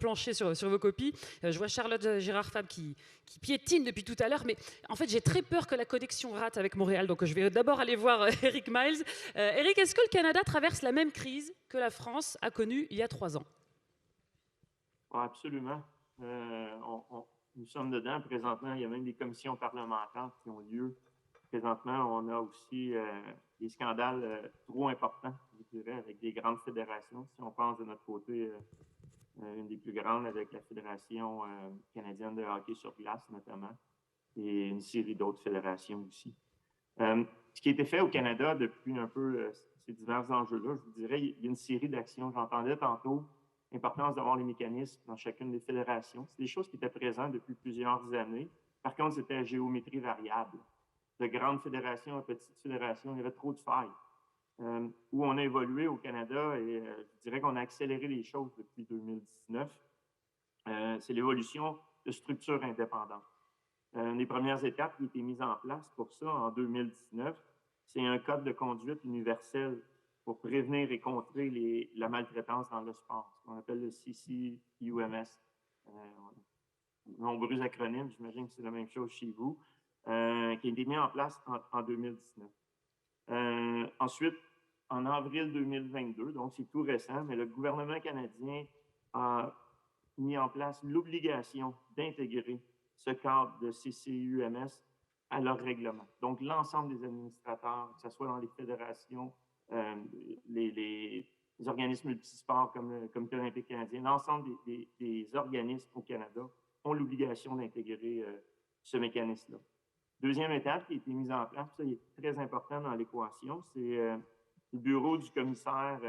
plancher sur vos copies. Je vois Charlotte Gérard-Fab qui piétine depuis tout à l'heure, mais en fait j'ai très peur que la connexion rate avec Montréal, donc je vais d'abord aller voir Eric Miles. Eric, est-ce que le Canada traverse la même crise que la France a connue il y a 3 ans? Oh, absolument. Nous sommes dedans présentement. Il y a même des commissions parlementaires qui ont lieu. Présentement, on a aussi des scandales trop importants, je dirais, avec des grandes fédérations. Si on pense de notre côté, une des plus grandes avec la Fédération canadienne de hockey sur glace, notamment, et une série d'autres fédérations aussi. Ce qui a été fait au Canada depuis un peu ces divers enjeux-là, je vous dirais, il y a une série d'actions. J'entendais tantôt l'importance d'avoir les mécanismes dans chacune des fédérations. C'est des choses qui étaient présentes depuis plusieurs années. Par contre, c'était à géométrie variable. De grandes fédérations à petites fédérations, il y avait trop de failles. Où on a évolué au Canada, et je dirais qu'on a accéléré les choses depuis 2019, c'est l'évolution de structures indépendantes. Une des premières étapes qui a été mise en place pour ça en 2019, c'est un code de conduite universel pour prévenir et contrer la maltraitance dans le sport, ce qu'on appelle le CCUMS. Nombreux acronymes, j'imagine que c'est la même chose chez vous, qui a été mis en place en 2019. Ensuite, en avril 2022, donc c'est tout récent, mais le gouvernement canadien a mis en place l'obligation d'intégrer ce cadre de CCUMS à leur règlement. Donc, l'ensemble des administrateurs, que ce soit dans les fédérations, les organismes multisports comme le Comité olympique canadien, l'ensemble des organismes au Canada ont l'obligation d'intégrer ce mécanisme-là. Deuxième étape qui a été mise en place, ça est très important dans l'équation, c'est le bureau du commissaire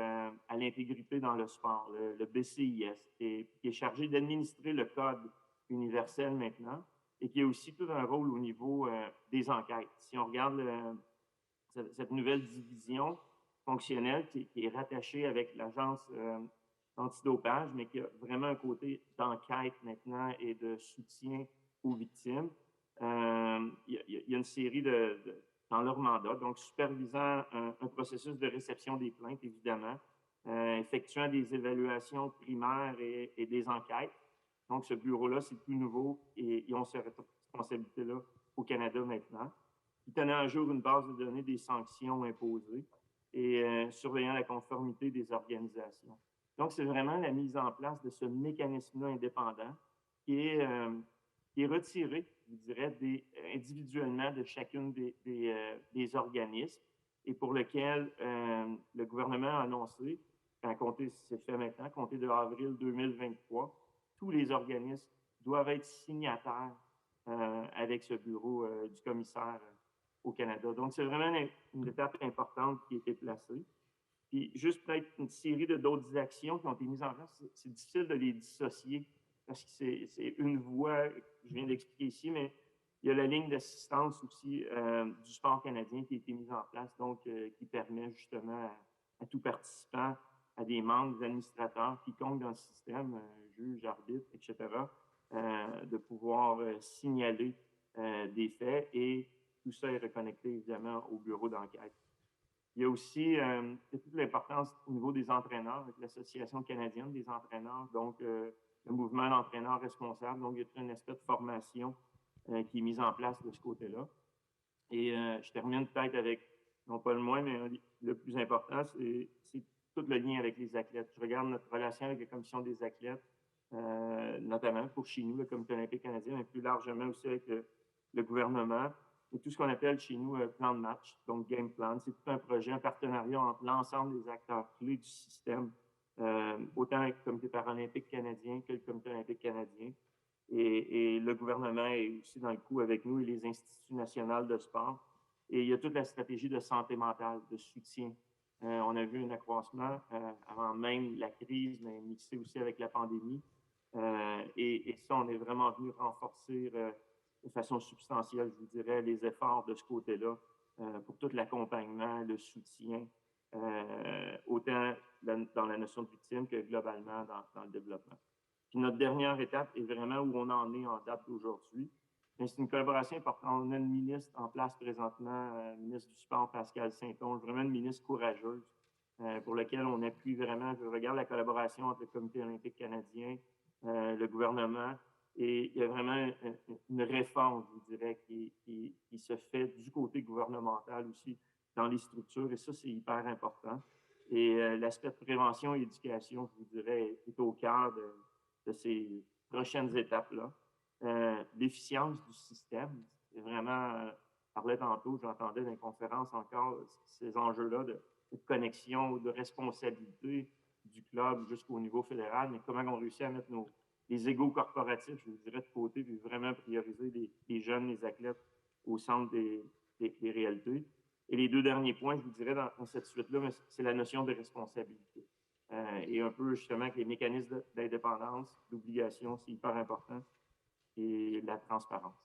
à l'intégrité dans le sport, le BCIS, qui est chargé d'administrer le code universel maintenant et qui a aussi tout un rôle au niveau des enquêtes. Si on regarde cette nouvelle division fonctionnelle qui est rattachée avec l'agence antidopage, mais qui a vraiment un côté d'enquête maintenant et de soutien aux victimes, il y a une série dans leur mandat, donc supervisant un processus de réception des plaintes, évidemment, effectuant des évaluations primaires et des enquêtes. Donc, ce bureau-là, c'est tout nouveau et ils ont cette responsabilité-là au Canada maintenant. Ils tenaient à jour une base de données des sanctions imposées et surveillant la conformité des organisations. Donc, c'est vraiment la mise en place de ce mécanisme-là indépendant qui est retiré, je dirais, individuellement de chacune des organismes et pour lequel le gouvernement a annoncé, c'est fait maintenant, à compter de avril 2023, tous les organismes doivent être signataires avec ce bureau du commissaire au Canada. Donc, c'est vraiment une étape importante qui a été placée. Puis, juste peut-être une série d'autres actions qui ont été mises en place, c'est difficile de les dissocier parce que c'est une voie, je viens d'expliquer ici, mais il y a la ligne d'assistance aussi du sport canadien qui a été mise en place, donc qui permet justement à tout participant, à des membres, des administrateurs, quiconque dans le système, juges, arbitres, etc., de pouvoir signaler des faits et tout ça est reconnecté évidemment au bureau d'enquête. Il y a aussi toute l'importance au niveau des entraîneurs, avec l'Association canadienne des entraîneurs, donc le mouvement d'entraîneurs responsables. Donc, il y a tout un aspect de formation qui est mis en place de ce côté-là. Et je termine peut-être avec, non pas le moins, mais le plus important, c'est tout le lien avec les athlètes. Je regarde notre relation avec la Commission des athlètes, notamment pour chez nous, le Comité olympique canadien, mais plus largement aussi avec le gouvernement. Et tout ce qu'on appelle chez nous plan de match, donc game plan. C'est tout un projet, un partenariat entre l'ensemble des acteurs clés du système, autant avec le Comité paralympique canadien que le Comité olympique canadien. Et le gouvernement est aussi dans le coup avec nous et les instituts nationaux de sport. Et il y a toute la stratégie de santé mentale, de soutien. On a vu un accroissement avant même la crise, mais mixé aussi avec la pandémie. Et ça, on est vraiment venu renforcer de façon substantielle, je vous dirais, les efforts de ce côté-là pour tout l'accompagnement, le soutien, autant dans la notion de victime que globalement dans le développement. Puis notre dernière étape est vraiment où on en est en date d'aujourd'hui. C'est une collaboration importante. On a une ministre en place présentement, ministre du Sport, Pascal Saint-Onge, vraiment une ministre courageuse pour laquelle on appuie vraiment. Je regarde la collaboration entre le Comité olympique canadien, le gouvernement, et il y a vraiment une réforme, je vous dirais, qui se fait du côté gouvernemental aussi dans les structures, et ça, c'est hyper important. Et l'aspect de prévention et éducation, je vous dirais, est au cœur de ces prochaines étapes-là. L'efficience du système, c'est vraiment, je parlais tantôt, j'entendais dans les conférences encore ces enjeux-là de connexion, de responsabilité du club jusqu'au niveau fédéral, mais comment on réussit à mettre les égos corporatifs, je vous dirais, de côté, puis vraiment prioriser les jeunes, les athlètes au centre des réalités. Et les deux derniers points, je vous dirais, dans cette suite-là, c'est la notion de responsabilité. Et un peu, justement, avec les mécanismes d'indépendance, d'obligation, c'est hyper important, et la transparence.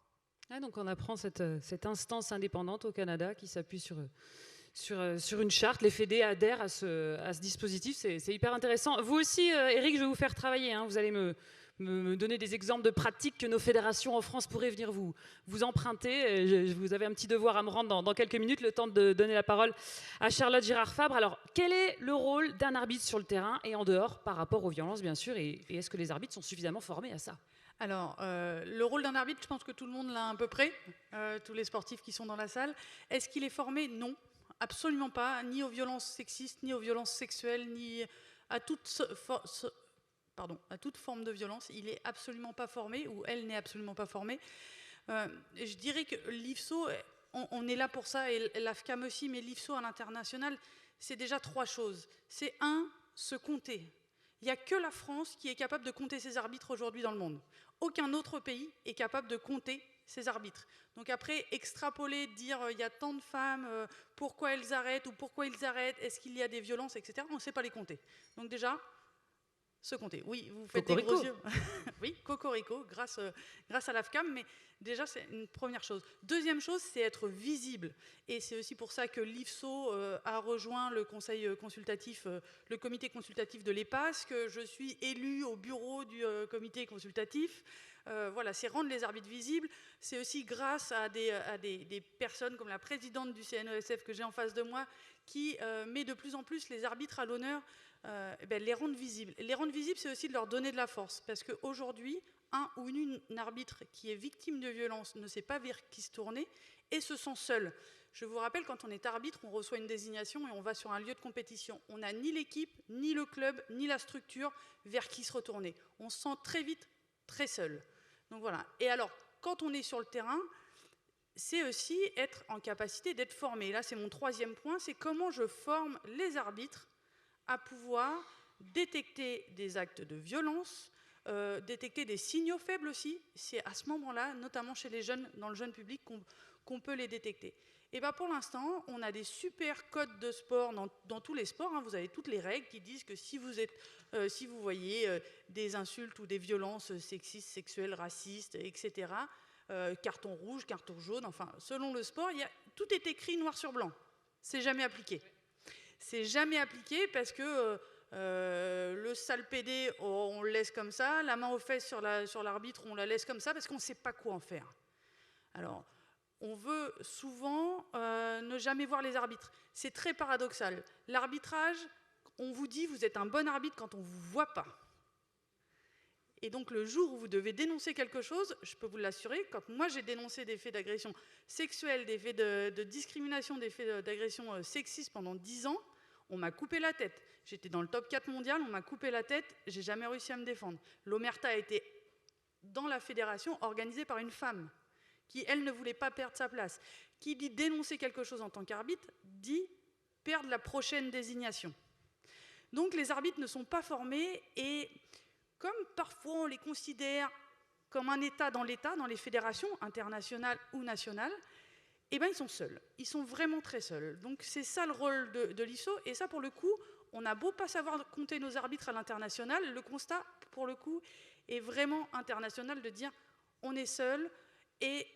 Ah, donc on apprend cette instance indépendante au Canada qui s'appuie sur une charte. Les fédés adhèrent à ce dispositif, c'est hyper intéressant. Vous aussi, Éric, je vais vous faire travailler, hein. Vous allez me donner des exemples de pratiques que nos fédérations en France pourraient venir vous emprunter. Vous avez un petit devoir à me rendre dans quelques minutes, le temps de donner la parole à Charlotte Girard-Fabre. Alors, quel est le rôle d'un arbitre sur le terrain et en dehors par rapport aux violences, bien sûr, et est-ce que les arbitres sont suffisamment formés à ça ? Alors, le rôle d'un arbitre, je pense que tout le monde l'a à peu près, tous les sportifs qui sont dans la salle. Est-ce qu'il est formé ? Non, absolument pas, ni aux violences sexistes, ni aux violences sexuelles, ni à toute forme de violence. Il n'est absolument pas formé, ou elle n'est absolument pas formée. Je dirais que l'IFSO, on est là pour ça, et l'AFCAM aussi, mais l'IFSO à l'international, c'est déjà 3 choses. C'est 1, se compter. Il n'y a que la France qui est capable de compter ses arbitres aujourd'hui dans le monde. Aucun autre pays est capable de compter ses arbitres. Donc après, extrapoler, dire il y a tant de femmes, pourquoi elles arrêtent ou pourquoi ils arrêtent, est-ce qu'il y a des violences, etc. On ne sait pas les compter. Donc déjà, se compter. Oui, vous faites Cocorico. Des gros yeux. Oui, cocorico, grâce à l'AFCAM, mais déjà, c'est une première chose. Deuxième chose, c'est être visible. Et c'est aussi pour ça que l'IFSO a rejoint le conseil consultatif, le comité consultatif de l'EPAS, que je suis élue au bureau du comité consultatif. Voilà, c'est rendre les arbitres visibles. C'est aussi grâce à des personnes comme la présidente du CNESF que j'ai en face de moi, qui met de plus en plus les arbitres à l'honneur, les rendre visibles. Les rendre visibles, c'est aussi de leur donner de la force, parce qu'aujourd'hui, un ou une arbitre qui est victime de violence ne sait pas vers qui se tourner et se sent seul. Je vous rappelle, quand on est arbitre, on reçoit une désignation et on va sur un lieu de compétition. On n'a ni l'équipe, ni le club, ni la structure vers qui se retourner. On se sent très vite très seul. Donc voilà. Et alors, quand on est sur le terrain, c'est aussi être en capacité d'être formé. Là, c'est mon 3e point, c'est comment je forme les arbitres à pouvoir détecter des actes de violence, détecter des signaux faibles aussi. C'est à ce moment-là, notamment chez les jeunes, dans le jeune public, qu'on peut les détecter. Et bien pour l'instant, on a des super codes de sport dans tous les sports. Hein. Vous avez toutes les règles qui disent que si vous voyez des insultes ou des violences sexistes, sexuelles, racistes, etc., carton rouge, carton jaune, enfin, selon le sport, tout est écrit noir sur blanc. C'est jamais appliqué. C'est jamais appliqué parce que le sale PD, on le laisse comme ça, la main aux fesses sur l'arbitre, on la laisse comme ça parce qu'on ne sait pas quoi en faire. Alors, on veut souvent ne jamais voir les arbitres. C'est très paradoxal. L'arbitrage, on vous dit vous êtes un bon arbitre quand on ne vous voit pas. Et donc le jour où vous devez dénoncer quelque chose, je peux vous l'assurer, quand moi j'ai dénoncé des faits d'agression sexuelle, des faits de discrimination, des faits d'agression sexiste pendant 10 ans, on m'a coupé la tête. J'étais dans le top 4 mondial, on m'a coupé la tête, j'ai jamais réussi à me défendre. L'Omerta a été dans la fédération organisée par une femme qui, elle, ne voulait pas perdre sa place. Qui dit dénoncer quelque chose en tant qu'arbitre, dit perdre la prochaine désignation. Donc les arbitres ne sont pas formés et comme parfois on les considère comme un État, dans les fédérations internationales ou nationales, eh ben ils sont seuls. Ils sont vraiment très seuls. Donc c'est ça le rôle de l'IFSO. Et ça, pour le coup, on a beau pas savoir compter nos arbitres à l'international, le constat, pour le coup, est vraiment international de dire on est seul et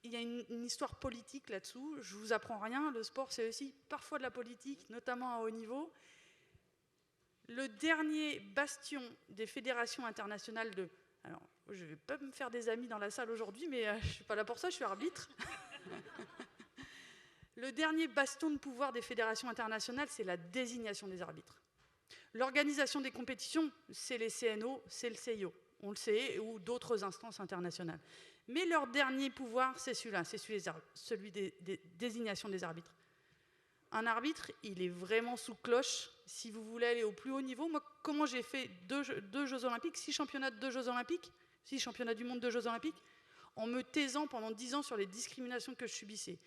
il y a une histoire politique là-dessous. Je ne vous apprends rien. Le sport, c'est aussi parfois de la politique, notamment à haut niveau. Le dernier bastion des fédérations internationales de... Alors, je ne vais pas me faire des amis dans la salle aujourd'hui, mais je ne suis pas là pour ça, je suis arbitre. Le dernier bastion de pouvoir des fédérations internationales, c'est la désignation des arbitres. L'organisation des compétitions, c'est les CNO, c'est le CIO, on le sait, ou d'autres instances internationales. Mais leur dernier pouvoir, c'est celui-là, c'est celui des désignations des arbitres. Un arbitre, il est vraiment sous cloche si vous voulez aller au plus haut niveau. Moi, comment j'ai fait deux Jeux Olympiques, 6 championnats de 2 Jeux Olympiques, 6 championnats du monde de Jeux Olympiques, en me taisant pendant 10 ans sur les discriminations que je subissais.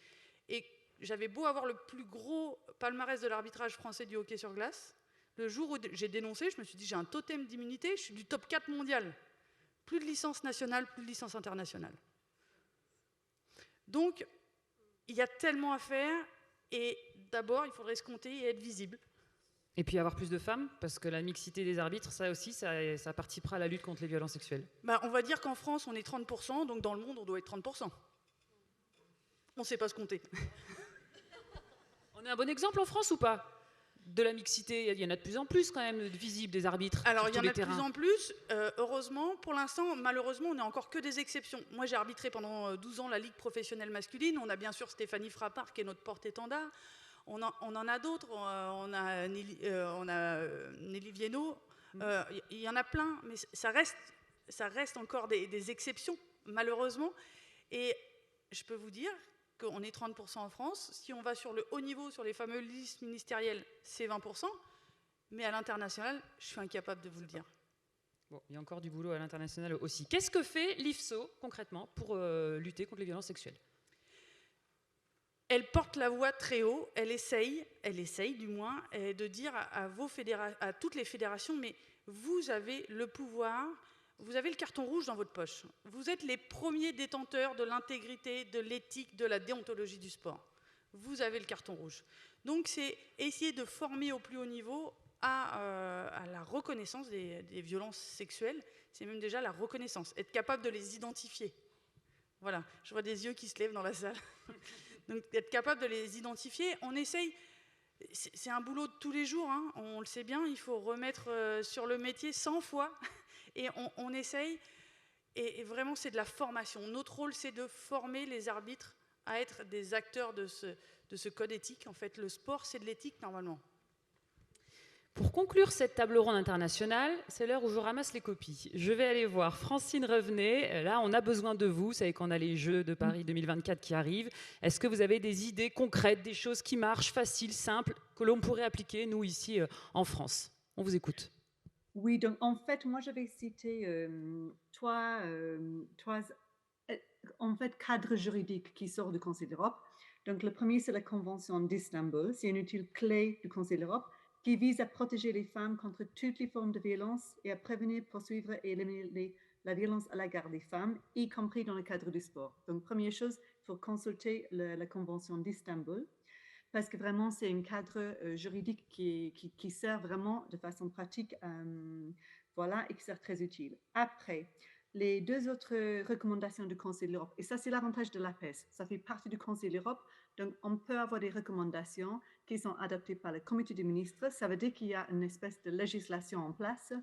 Et j'avais beau avoir le plus gros palmarès de l'arbitrage français du hockey sur glace, le jour où j'ai dénoncé, je me suis dit, j'ai un totem d'immunité, je suis du top 4 mondial. Plus de licence nationale, plus de licence internationale. Donc, il y a tellement à faire, et d'abord, il faudrait se compter et être visible. Et puis avoir plus de femmes, parce que la mixité des arbitres, ça aussi, ça participera à la lutte contre les violences sexuelles. Bah, on va dire qu'en France, on est 30%, donc dans le monde, on doit être 30%. On ne sait pas se compter. On est un bon exemple en France ou pas ? De la mixité, il y en a de plus en plus quand même de visibles des arbitres. Alors il y en a de plus en plus, heureusement. Pour l'instant, malheureusement, on n'est encore que des exceptions. Moi j'ai arbitré pendant 12 ans la Ligue professionnelle masculine. On a bien sûr Stéphanie Frappard qui est notre porte-étendard. On en a d'autres, on a Nelly Viennot. Il y en a plein, mais ça reste encore des exceptions, malheureusement. Et je peux vous dire qu'on est 30% en France. Si on va sur le haut niveau, sur les fameuses listes ministérielles, c'est 20%. Mais à l'international, je suis incapable de vous le dire. Bon, il y a encore du boulot à l'international aussi. Qu'est-ce que fait l'IFSO, concrètement, pour lutter contre les violences sexuelles ? Elle porte la voix très haut. Elle essaye du moins, de dire à toutes les fédérations, mais vous avez le pouvoir... Vous avez le carton rouge dans votre poche. Vous êtes les premiers détenteurs de l'intégrité, de l'éthique, de la déontologie du sport. Vous avez le carton rouge. Donc, c'est essayer de former au plus haut niveau à la reconnaissance des violences sexuelles. C'est même déjà la reconnaissance, être capable de les identifier. Voilà, je vois des yeux qui se lèvent dans la salle. Donc, être capable de les identifier, on essaye... C'est un boulot de tous les jours, hein. On le sait bien, il faut remettre sur le métier 100 fois... Et on essaye, et vraiment c'est de la formation. Notre rôle, c'est de former les arbitres à être des acteurs de ce code éthique. En fait, le sport, c'est de l'éthique normalement. Pour conclure cette table ronde internationale, c'est l'heure où je ramasse les copies. Je vais aller voir Francine Revenez. Là, on a besoin de vous. Vous savez qu'on a les Jeux de Paris 2024 qui arrivent. Est-ce que vous avez des idées concrètes, des choses qui marchent, faciles, simples, que l'on pourrait appliquer, nous, ici, en France ? On vous écoute. Oui, donc en fait, moi, je vais citer trois en fait, cadres juridiques qui sortent du Conseil de l'Europe. Donc, le premier, c'est la Convention d'Istanbul. C'est une outil clé du Conseil de l'Europe qui vise à protéger les femmes contre toutes les formes de violence et à prévenir, poursuivre et éliminer la violence à l'égard des femmes, y compris dans le cadre du sport. Donc, première chose, il faut consulter la Convention d'Istanbul, parce que vraiment, c'est un cadre juridique qui sert vraiment de façon pratique, voilà, et qui sert très utile. Après, les deux autres recommandations du Conseil de l'Europe, et ça, c'est l'avantage de l'APES, ça fait partie du Conseil de l'Europe, donc on peut avoir des recommandations qui sont adoptées par le comité des ministres. Ça veut dire qu'il y a une espèce de législation en place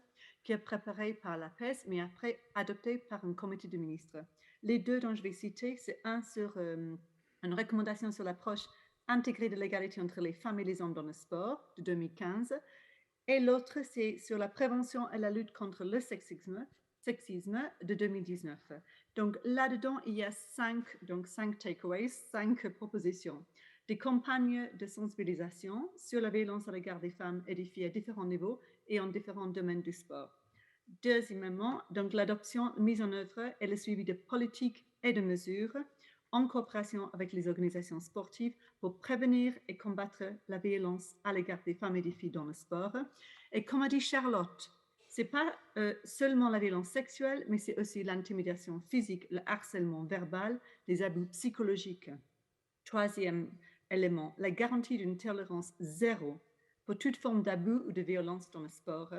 qui est préparée par l'APES, mais après adoptée par un comité des ministres. Les deux dont je vais citer, c'est un sur une recommandation sur l'approche intégrée de l'égalité entre les femmes et les hommes dans le sport de 2015, et l'autre, c'est sur la prévention et la lutte contre le sexisme de 2019. Donc là-dedans, il y a 5 takeaways, 5 propositions. Des campagnes de sensibilisation sur la violence à l'égard des femmes et des filles à différents niveaux et en différents domaines du sport. Deuxièmement, donc l'adoption, mise en œuvre et le suivi de politiques et de mesures en coopération avec les organisations sportives pour prévenir et combattre la violence à l'égard des femmes et des filles dans le sport. Et comme a dit Charlotte, ce n'est pas seulement la violence sexuelle, mais c'est aussi l'intimidation physique, le harcèlement verbal, les abus psychologiques. Troisième élément, la garantie d'une tolérance zéro pour toute forme d'abus ou de violence dans le sport,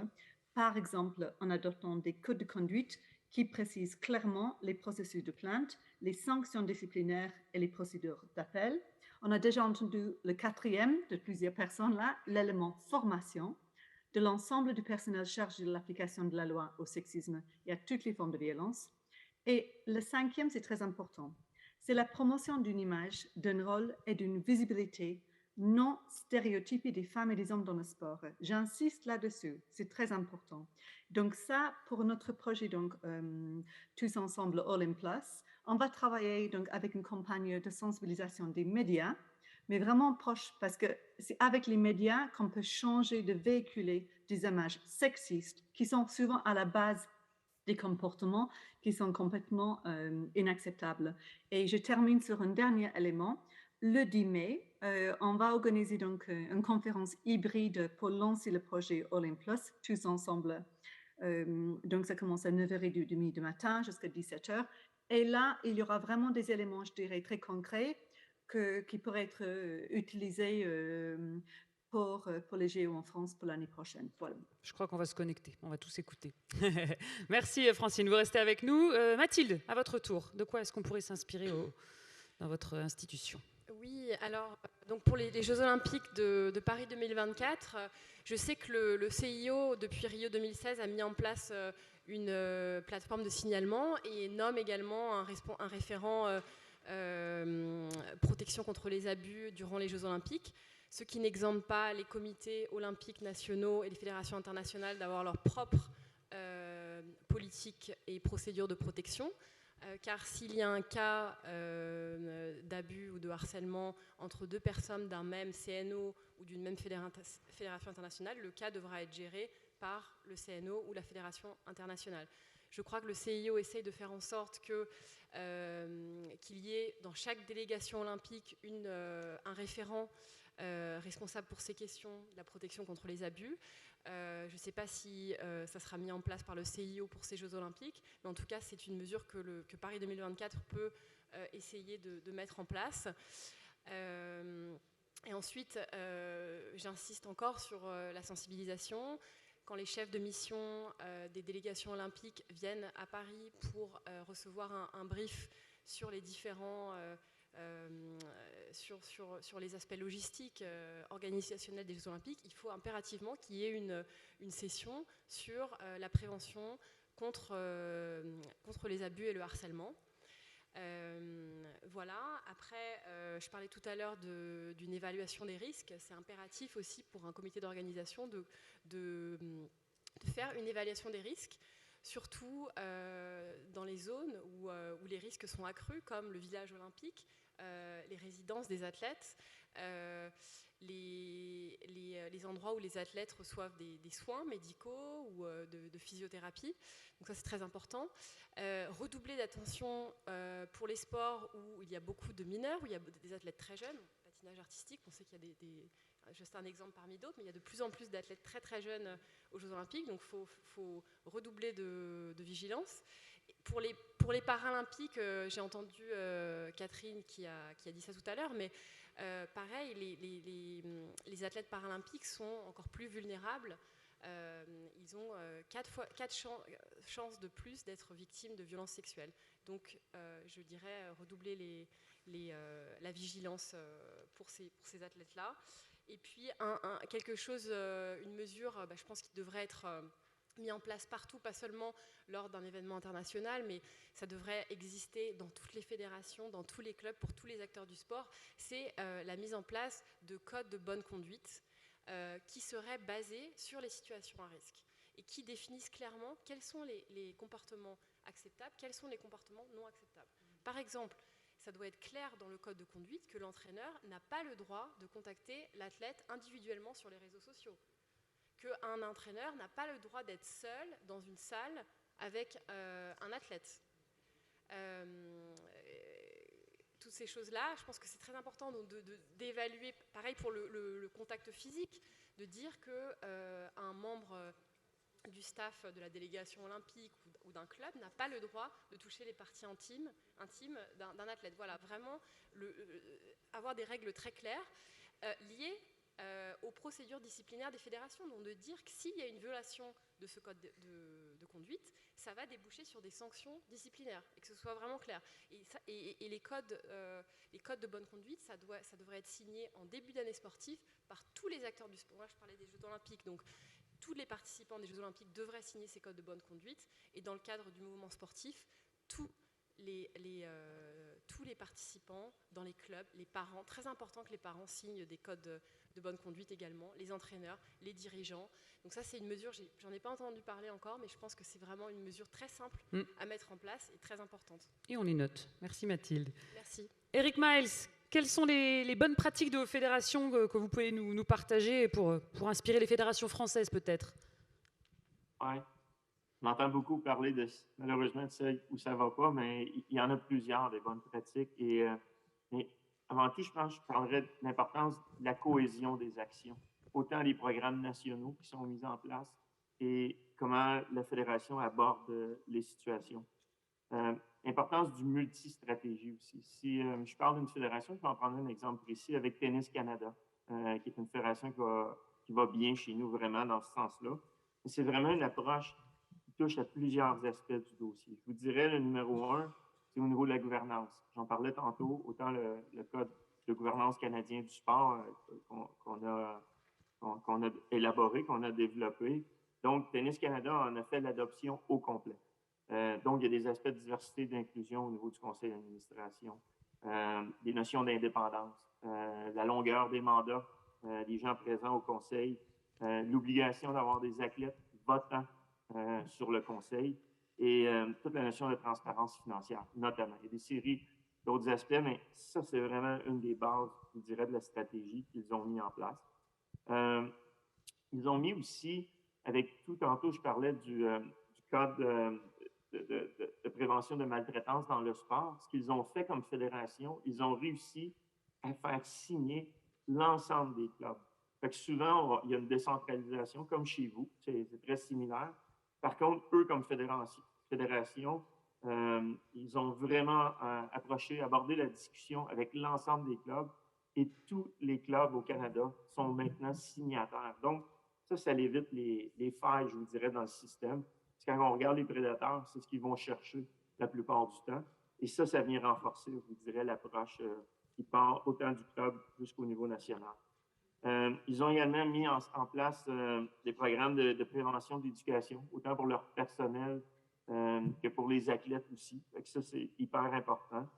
par exemple en adoptant des codes de conduite qui précisent clairement les processus de plainte, les sanctions disciplinaires et les procédures d'appel. On a déjà entendu le quatrième de plusieurs personnes là, l'élément formation de l'ensemble du personnel chargé de l'application de la loi au sexisme et à toutes les formes de violence. Et le cinquième, c'est très important, c'est la promotion d'une image, d'un rôle et d'une visibilité non stéréotypée des femmes et des hommes dans le sport. J'insiste là-dessus, c'est très important. Donc ça, pour notre projet, donc, Tous Ensemble All in Plus, on va travailler donc, avec une campagne de sensibilisation des médias, mais vraiment proche, parce que c'est avec les médias qu'on peut changer de véhiculer des images sexistes qui sont souvent à la base des comportements qui sont complètement inacceptables. Et je termine sur un dernier élément. Le 10 mai, on va organiser donc une conférence hybride pour lancer le projet All in Plus, tous ensemble. Donc, ça commence à 9h30 du matin jusqu'à 17h. Et là, il y aura vraiment des éléments, je dirais, très concrets qui pourraient être utilisés pour les JO en France pour l'année prochaine. Voilà. Je crois qu'on va se connecter, on va tous écouter. Merci Francine, vous restez avec nous. Mathilde, à votre tour, de quoi est-ce qu'on pourrait s'inspirer dans votre institution? Oui, alors donc pour les Jeux Olympiques de Paris 2024, je sais que le CIO, depuis Rio 2016, a mis en place une plateforme de signalement et nomme également un référent protection contre les abus durant les Jeux Olympiques, ce qui n'exempte pas les comités olympiques nationaux et les fédérations internationales d'avoir leur propre politique et procédure de protection. Car s'il y a un cas d'abus ou de harcèlement entre deux personnes d'un même CNO ou d'une même fédération internationale, le cas devra être géré par le CNO ou la fédération internationale. Je crois que le CIO essaye de faire en sorte qu'il y ait dans chaque délégation olympique un référent responsable pour ces questions, la protection contre les abus. Je ne sais pas si ça sera mis en place par le CIO pour ces Jeux Olympiques, mais en tout cas, c'est une mesure que Paris 2024 peut essayer de mettre en place. Et ensuite, j'insiste encore sur la sensibilisation. Quand les chefs de mission des délégations olympiques viennent à Paris pour recevoir un brief sur les différents... sur les aspects logistiques, organisationnels des Jeux Olympiques, il faut impérativement qu'il y ait une session sur la prévention contre les abus et le harcèlement. Voilà. Après, je parlais tout à l'heure d'une évaluation des risques. C'est impératif aussi pour un comité d'organisation de faire une évaluation des risques, surtout dans les zones où les risques sont accrus, comme le village olympique, les résidences des athlètes, les endroits où les athlètes reçoivent des soins médicaux ou de physiothérapie. Donc ça, c'est très important. Redoubler d'attention pour les sports où il y a beaucoup de mineurs, où il y a des athlètes très jeunes, patinage artistique, on sait qu'il y a juste un exemple parmi d'autres, mais il y a de plus en plus d'athlètes très très jeunes aux Jeux Olympiques, donc il faut redoubler de vigilance. Pour les Paralympiques, j'ai entendu Catherine qui a dit ça tout à l'heure, mais pareil, les athlètes paralympiques sont encore plus vulnérables. Ils ont 4 chances de plus d'être victimes de violences sexuelles. Donc, je dirais redoubler la vigilance pour ces athlètes-là. Et puis, une mesure, je pense qu'il devrait être mis en place partout, pas seulement lors d'un événement international, mais ça devrait exister dans toutes les fédérations, dans tous les clubs, pour tous les acteurs du sport. C'est la mise en place de codes de bonne conduite qui seraient basés sur les situations à risque et qui définissent clairement quels sont les comportements acceptables, quels sont les comportements non acceptables. Par exemple, ça doit être clair dans le code de conduite que l'entraîneur n'a pas le droit de contacter l'athlète individuellement sur les réseaux sociaux, qu'un entraîneur n'a pas le droit d'être seul dans une salle avec un athlète. Toutes ces choses-là, je pense que c'est très important d'évaluer, pareil pour le contact physique, de dire qu'un membre du staff de la délégation olympique ou d'un club n'a pas le droit de toucher les parties intimes d'un athlète. Voilà, vraiment avoir des règles très claires liées aux procédures disciplinaires des fédérations, donc de dire que s'il y a une violation de ce code de conduite, ça va déboucher sur des sanctions disciplinaires, et que ce soit vraiment clair. Et les codes de bonne conduite, ça devrait être signé en début d'année sportive par tous les acteurs du sport. Moi, je parlais des Jeux olympiques, donc tous les participants des Jeux olympiques devraient signer ces codes de bonne conduite, et dans le cadre du mouvement sportif, tous les participants dans les clubs, les parents, très important que les parents signent des codes de bonne conduite également, les entraîneurs, les dirigeants. Donc ça, c'est une mesure, j'en ai pas entendu parler encore, mais je pense que c'est vraiment une mesure très simple à mettre en place et très importante. Et on les note. Merci Mathilde. Merci. Eric Miles, quelles sont les bonnes pratiques de vos fédérations que vous pouvez nous partager pour inspirer les fédérations françaises peut-être? Oui. On entend beaucoup parler malheureusement de celles où ça ne va pas, mais il y en a plusieurs des bonnes pratiques. Mais avant tout, je pense que je parlerais de l'importance de la cohésion des actions. Autant les programmes nationaux qui sont mis en place et comment la fédération aborde les situations. L'importance du multistratégie aussi. Si je parle d'une fédération, je vais en prendre un exemple précis avec Tennis Canada, qui est une fédération qui va bien chez nous vraiment dans ce sens-là. C'est vraiment une approche qui touche à plusieurs aspects du dossier. Je vous dirais, le numéro 1, c'est au niveau de la gouvernance. J'en parlais tantôt, autant le code de gouvernance canadien du sport qu'on a élaboré, qu'on a développé. Donc, Tennis Canada en a fait l'adoption au complet. Donc, il y a des aspects de diversité et d'inclusion au niveau du conseil d'administration, des notions d'indépendance, la longueur des mandats des gens présents au conseil, l'obligation d'avoir des athlètes votants sur le conseil et toute la notion de transparence financière, notamment. Il y a des séries d'autres aspects, mais ça, c'est vraiment une des bases, je dirais, de la stratégie qu'ils ont mis en place. Ils ont mis aussi, avec tout, tantôt, je parlais du code de prévention de maltraitance dans le sport. Ce qu'ils ont fait comme fédération, ils ont réussi à faire signer l'ensemble des clubs. Fait que souvent, il y a une décentralisation, comme chez vous, c'est très similaire. Par contre, eux, comme fédération, ils ont vraiment abordé la discussion avec l'ensemble des clubs et tous les clubs au Canada sont maintenant signataires. Donc, ça évite les failles, je vous dirais, dans le système. Parce que quand on regarde les prédateurs, c'est ce qu'ils vont chercher la plupart du temps. Et ça vient renforcer, je vous dirais, l'approche qui part autant du club jusqu'au niveau national. Ils ont également mis en place des programmes de prévention d'éducation, autant pour leur personnel que pour les athlètes aussi. Fait que ça, c'est hyper important.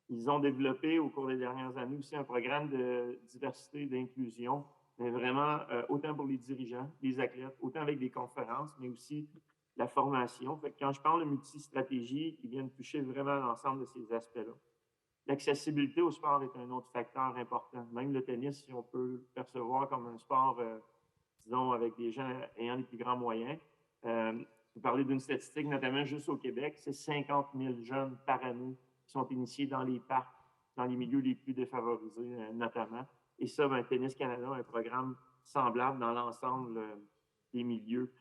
Ils ont développé au cours des dernières années aussi un programme de diversité et d'inclusion, mais vraiment autant pour les dirigeants, les athlètes, autant avec des conférences, mais aussi la formation. Fait que quand je parle de multistratégie, ils viennent toucher vraiment l'ensemble de ces aspects-là. L'accessibilité au sport est un autre facteur important. Même le tennis, si on peut le percevoir comme un sport, disons, avec des gens ayant les plus grands moyens. Vous parlez d'une statistique, notamment juste au Québec, c'est 50 000 jeunes par année qui sont initiés dans les parcs, dans les milieux les plus défavorisés, notamment. Et ça, Tennis Canada a un programme semblable dans l'ensemble des milieux.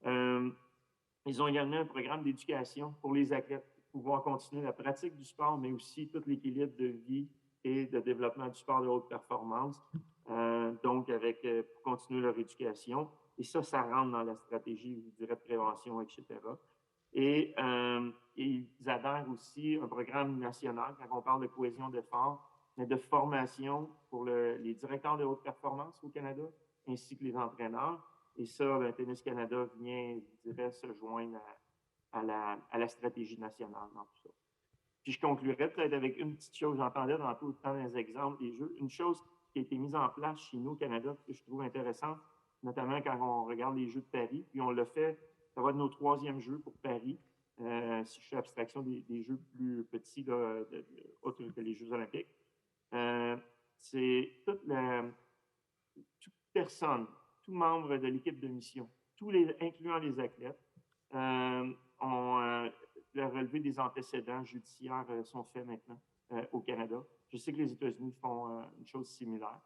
Ils ont également un programme d'éducation pour les athlètes, pour pouvoir continuer la pratique du sport, mais aussi tout l'équilibre de vie et de développement du sport de haute performance, donc pour continuer leur éducation. Et ça rentre dans la stratégie, je dirais, de prévention, etc. Et ils adhèrent aussi à un programme national, quand on parle de cohésion d'efforts, mais de formation pour les directeurs de haute performance au Canada, ainsi que les entraîneurs. Et ça, Tennis Canada vient, je dirais, se joindre à la stratégie nationale dans tout ça. Puis je conclurai peut-être avec une petite chose. J'entendais dans tout le temps les exemples des jeux. Une chose qui a été mise en place chez nous au Canada, que je trouve intéressante, notamment quand on regarde les Jeux de Paris, puis on l'a fait, ça va être nos 3e Jeux pour Paris, si je fais abstraction des Jeux plus petits, autres que les Jeux olympiques. C'est toute personne, tout membre de l'équipe de mission, incluant les athlètes, le relevé des antécédents judiciaires sont faits maintenant au Canada. Je sais que les États-Unis font une chose similaire.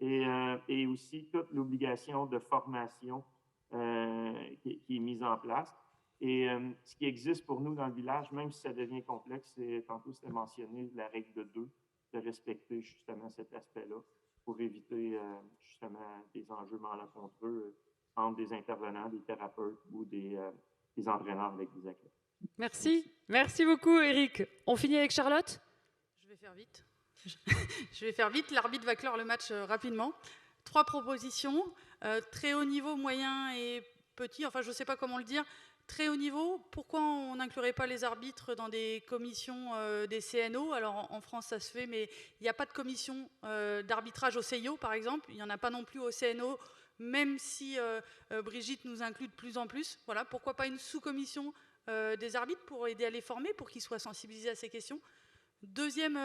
Et aussi toute l'obligation de formation qui est mise en place. Et ce qui existe pour nous dans le village, même si ça devient complexe, tantôt c'était mentionné la règle de 2, de respecter justement cet aspect-là. pour éviter justement des enjeux malencontreux entre des intervenants, des thérapeutes ou des entraîneurs avec des athlètes. Merci. Merci beaucoup, Eric. On finit avec Charlotte? Je vais faire vite. Je vais faire vite. L'arbitre va clore le match rapidement. 3 propositions. Très haut niveau, moyen et petit. Enfin, je ne sais pas comment le dire. Très haut niveau, pourquoi on n'inclurait pas les arbitres dans des commissions des CNO? Alors en France ça se fait, mais il n'y a pas de commission d'arbitrage au CIO par exemple, il n'y en a pas non plus au CNO, même si Brigitte nous inclut de plus en plus. Voilà, pourquoi pas une sous-commission des arbitres pour aider à les former, pour qu'ils soient sensibilisés à ces questions. Deuxième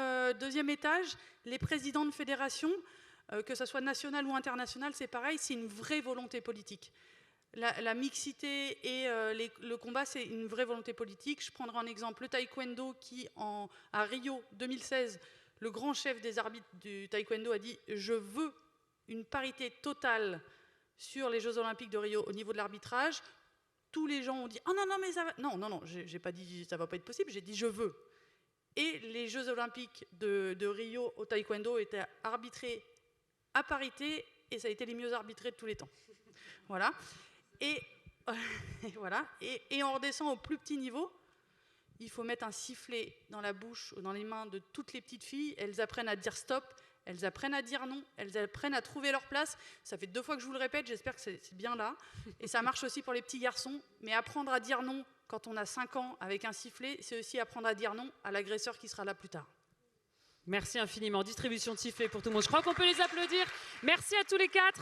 étage, les présidents de fédération, que ce soit national ou international, c'est pareil, c'est une vraie volonté politique. La mixité et le combat, c'est une vraie volonté politique. Je prendrai en exemple le taekwondo qui, à Rio 2016, le grand chef des arbitres du taekwondo a dit « Je veux une parité totale sur les Jeux Olympiques de Rio au niveau de l'arbitrage ». Tous les gens ont dit « Oh non, non, mais ça va… » Non, j'ai pas dit « ça va pas être possible », j'ai dit « Je veux ». Et les Jeux Olympiques de Rio au taekwondo étaient arbitrés à parité et ça a été les mieux arbitrés de tous les temps. Voilà. Et voilà. Et on redescend au plus petit niveau. Il faut mettre un sifflet dans la bouche ou dans les mains de toutes les petites filles. Elles apprennent à dire stop, elles apprennent à dire non, elles apprennent à trouver leur place. Ça fait 2 fois que je vous le répète, j'espère que c'est bien là. Et ça marche aussi pour les petits garçons. Mais apprendre à dire non quand on a 5 ans avec un sifflet, c'est aussi apprendre à dire non à l'agresseur qui sera là plus tard. Merci infiniment. Distribution de sifflets pour tout le monde. Je crois qu'on peut les applaudir. Merci à tous les 4.